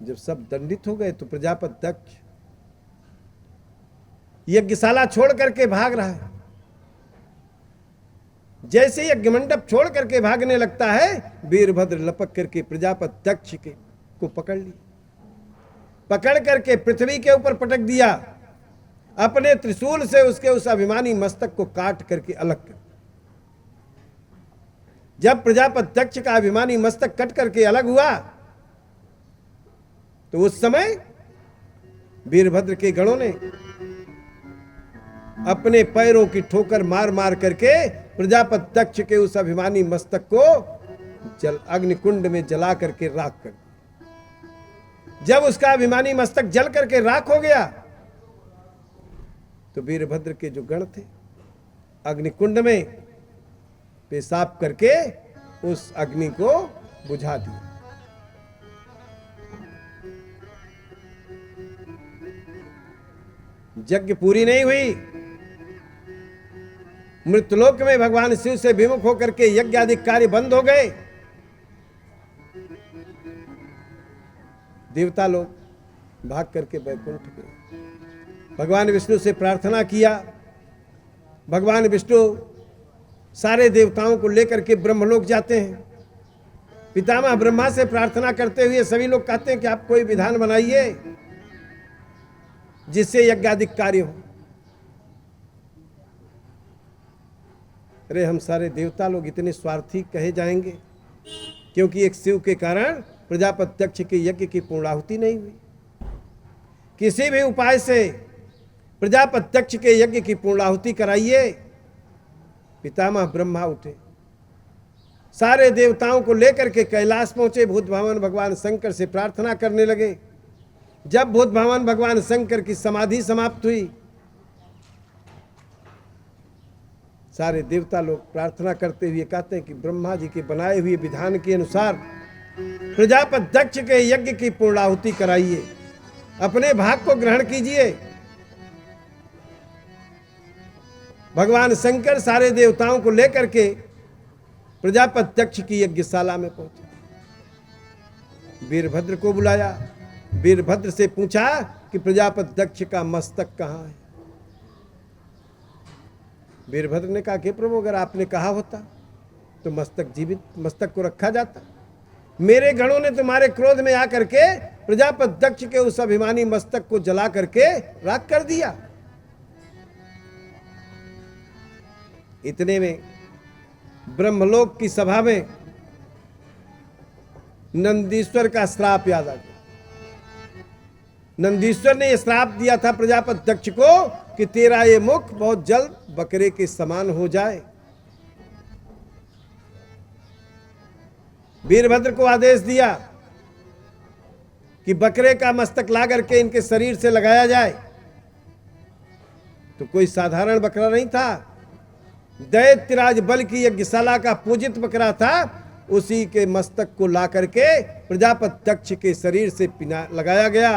जब सब दंडित हो गए तो प्रजापति दक्ष यज्ञशाला छोड़ करके भाग रहा है। जैसे यज्ञ मंडप छोड़ करके भागने लगता है, वीरभद्र लपक करके प्रजापति दक्ष को पकड़ लिया, पकड़ करके पृथ्वी के ऊपर पटक दिया। अपने त्रिशूल से उसके उस अभिमानी मस्तक को काट करके अलग कर। जब प्रजापति दक्ष का अभिमानी मस्तक कट करके अलग हुआ तो उस समय वीरभद्र के गणों ने अपने पैरों की ठोकर मार मार करके प्रजापति दक्ष के उस अभिमानी मस्तक को अग्निकुंड में जला करके राख कर दिया। जब उसका अभिमानी मस्तक जल करके राख हो गया तो वीरभद्र के जो गण थे अग्निकुंड में पेशाब करके उस अग्नि को बुझा दिया। यज्ञ पूरी नहीं हुई। मृतलोक में भगवान शिव से विमुख होकर के यज्ञ आदि कार्य बंद हो गए। देवता लोग भाग करके वैकुंठ गए। भगवान विष्णु से प्रार्थना किया। भगवान विष्णु सारे देवताओं को लेकर के ब्रह्मलोक जाते हैं। पितामह ब्रह्मा से प्रार्थना करते हुए सभी लोग कहते हैं कि आप कोई विधान बनाइए जिससे यज्ञादिक कार्य हो। अरे हम सारे देवता लोग इतने स्वार्थी कहे जाएंगे क्योंकि एक शिव के कारण प्रजापति दक्ष के यज्ञ की पूर्णाहुति नहीं हुई। किसी भी उपाय से प्रजापति दक्ष के यज्ञ की पूर्णाहुति कराइए। पितामह ब्रह्मा उठे, सारे देवताओं को लेकर के कैलाश पहुंचे। भूत भावन भगवान शंकर से प्रार्थना करने लगे। जब भूत भावन भगवान शंकर की समाधि समाप्त हुई, सारे देवता लोग प्रार्थना करते हुए कहते हैं कि ब्रह्मा जी के बनाए हुए विधान के अनुसार प्रजापति दक्ष के यज्ञ की पूर्णाहुति कराइए, अपने भाग को ग्रहण कीजिए। भगवान शंकर सारे देवताओं को लेकर के प्रजापति दक्ष की यज्ञशाला में पहुंचे। वीरभद्र को बुलाया। वीरभद्र से पूछा कि प्रजापति दक्ष का मस्तक कहाँ है। वीरभद्र ने कहा कि प्रभु अगर आपने कहा होता तो मस्तक जीवित मस्तक को रखा जाता। मेरे गणों ने तुम्हारे क्रोध में आकर के प्रजापति दक्ष के उस अभिमानी मस्तक को जला करके राख कर दिया। इतने में ब्रह्मलोक की सभा में नंदीश्वर का श्राप याद आ गया। नंदीश्वर ने यह श्राप दिया था प्रजापति दक्ष को कि तेरा ये मुख बहुत जल्द बकरे के समान हो जाए। वीरभद्र को आदेश दिया कि बकरे का मस्तक ला करके इनके शरीर से लगाया जाए। तो कोई साधारण बकरा नहीं था, दैत्यराज बल की यज्ञशाला का पूजित बकरा था। उसी के मस्तक को ला करके प्रजापति दक्ष के शरीर से लगाया गया।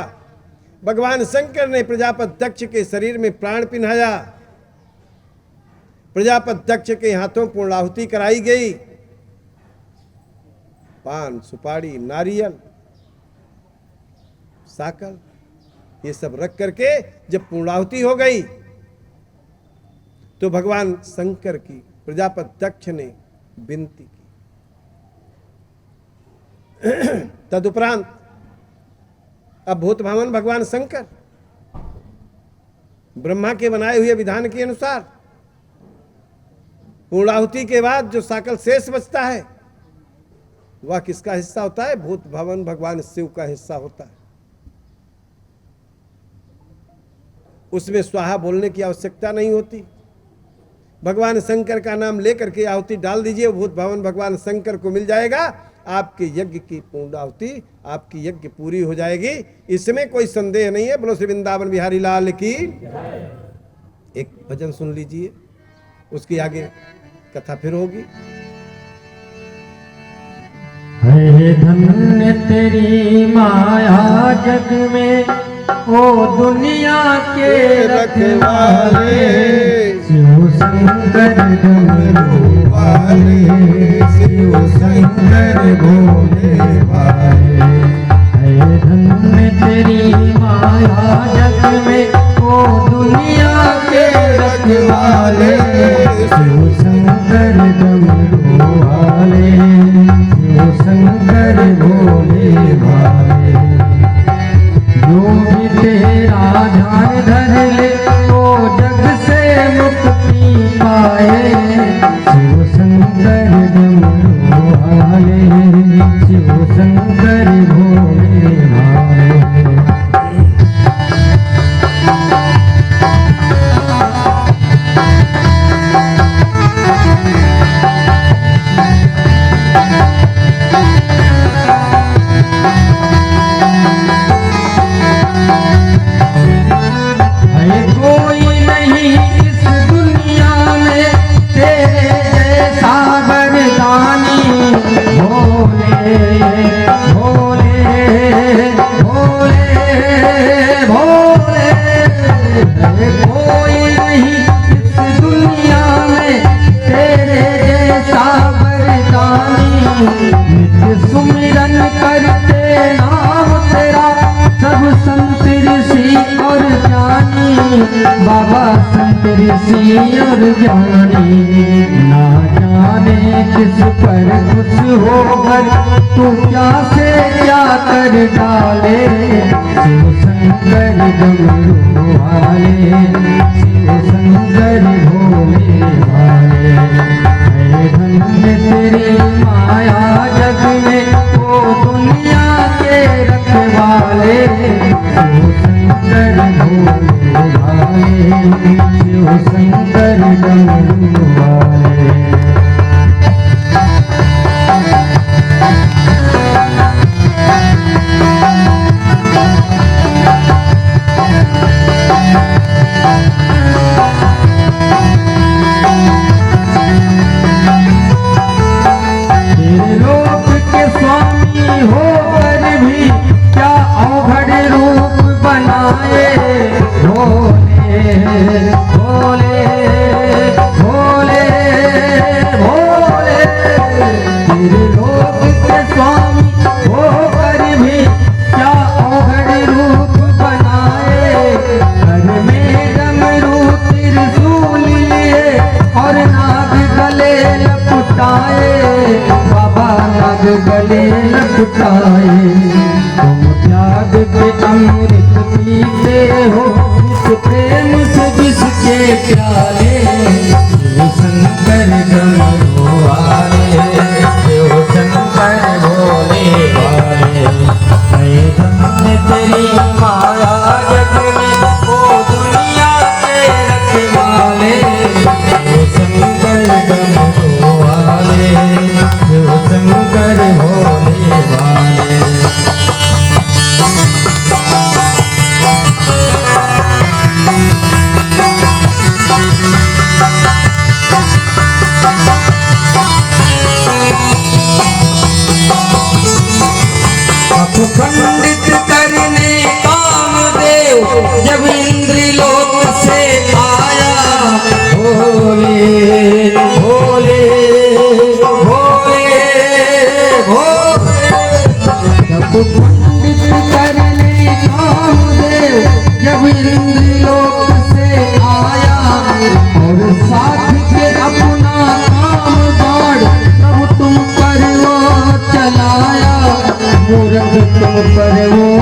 भगवान शंकर ने प्रजापति दक्ष के शरीर में प्राण पिन्हाया। प्रजापति दक्ष के हाथों पूर्णाहुति कराई गई। पान, सुपारी, नारियल, साकर, ये सब रख करके जब पूर्णाहुति हो गई तो भगवान शंकर की प्रजापति दक्ष ने विनती की। तदुपरांत अब भूत भावन भगवान शंकर ब्रह्मा के बनाए हुए विधान के अनुसार पूर्णाहुति के बाद जो साकल शेष बचता है वह किसका हिस्सा होता है? भूत भावन भगवान शिव का हिस्सा होता है। उसमें स्वाहा बोलने की आवश्यकता नहीं होती। भगवान शंकर का नाम लेकर के आहुति डाल दीजिए, भूत भावन भगवान शंकर को मिल जाएगा। आपके यज्ञ की पूर्णाहुति, आपकी यज्ञ पूरी हो जाएगी, इसमें कोई संदेह नहीं है। बोलो श्री वृंदावन बिहारी लाल की। एक भजन सुन लीजिए, उसकी आगे कथा फिर होगी। है धन्य तेरी माया जग में, ओ दुनिया के रखवाले, शिव शंकर डमरू वाले, शिव शंकर भोले भाले। है धन्य तेरी माया जग में, ओ दुनिया के रखवाले, शिव शंकर डमरू वाले, शिव शंकर भोले भाले। जो भी तेरा ध्यान धर ले, वो जग से मुक्ति पाए, शिव शंकर डमरू वाले, शिव शंकर भोले भाले। सुमिरन करते नाम तेरा, सब संत ऋषि और ज्ञानी, बाबा संत ऋषि और ज्ञानी। ना जाने किस पर खुश होकर तू क्या से क्या कर डाले, शिव शंकर डमरू वाले, शिव शंकर भोले भाले। है धन्य तेरी माया जग में, ओ दुनिया के रखवाले, शिव शंकर भोले भाले, शिव शंकर डमरू वाले। गले लपटाए, तुम त्याग के अमृत पीते हो, इस प्रेम से जिसके प्याले, शिव शंकर डमरू वाले, शिव शंकर भोले। तेरी माया जग में ओ दुनिया के रखवाले शिव शंकर डमरू वाले शिव शंकर भोले वाले खंडित करने कामदेव जब इंद्रलोक से आया भोले भोले भोले भोले जब खंडित करने कामदेव जब इंद्रलोक से आया और साथ के अपना काम गाड़ प्रभु तुम पर वो चलाया मूर्ख तुम पर वो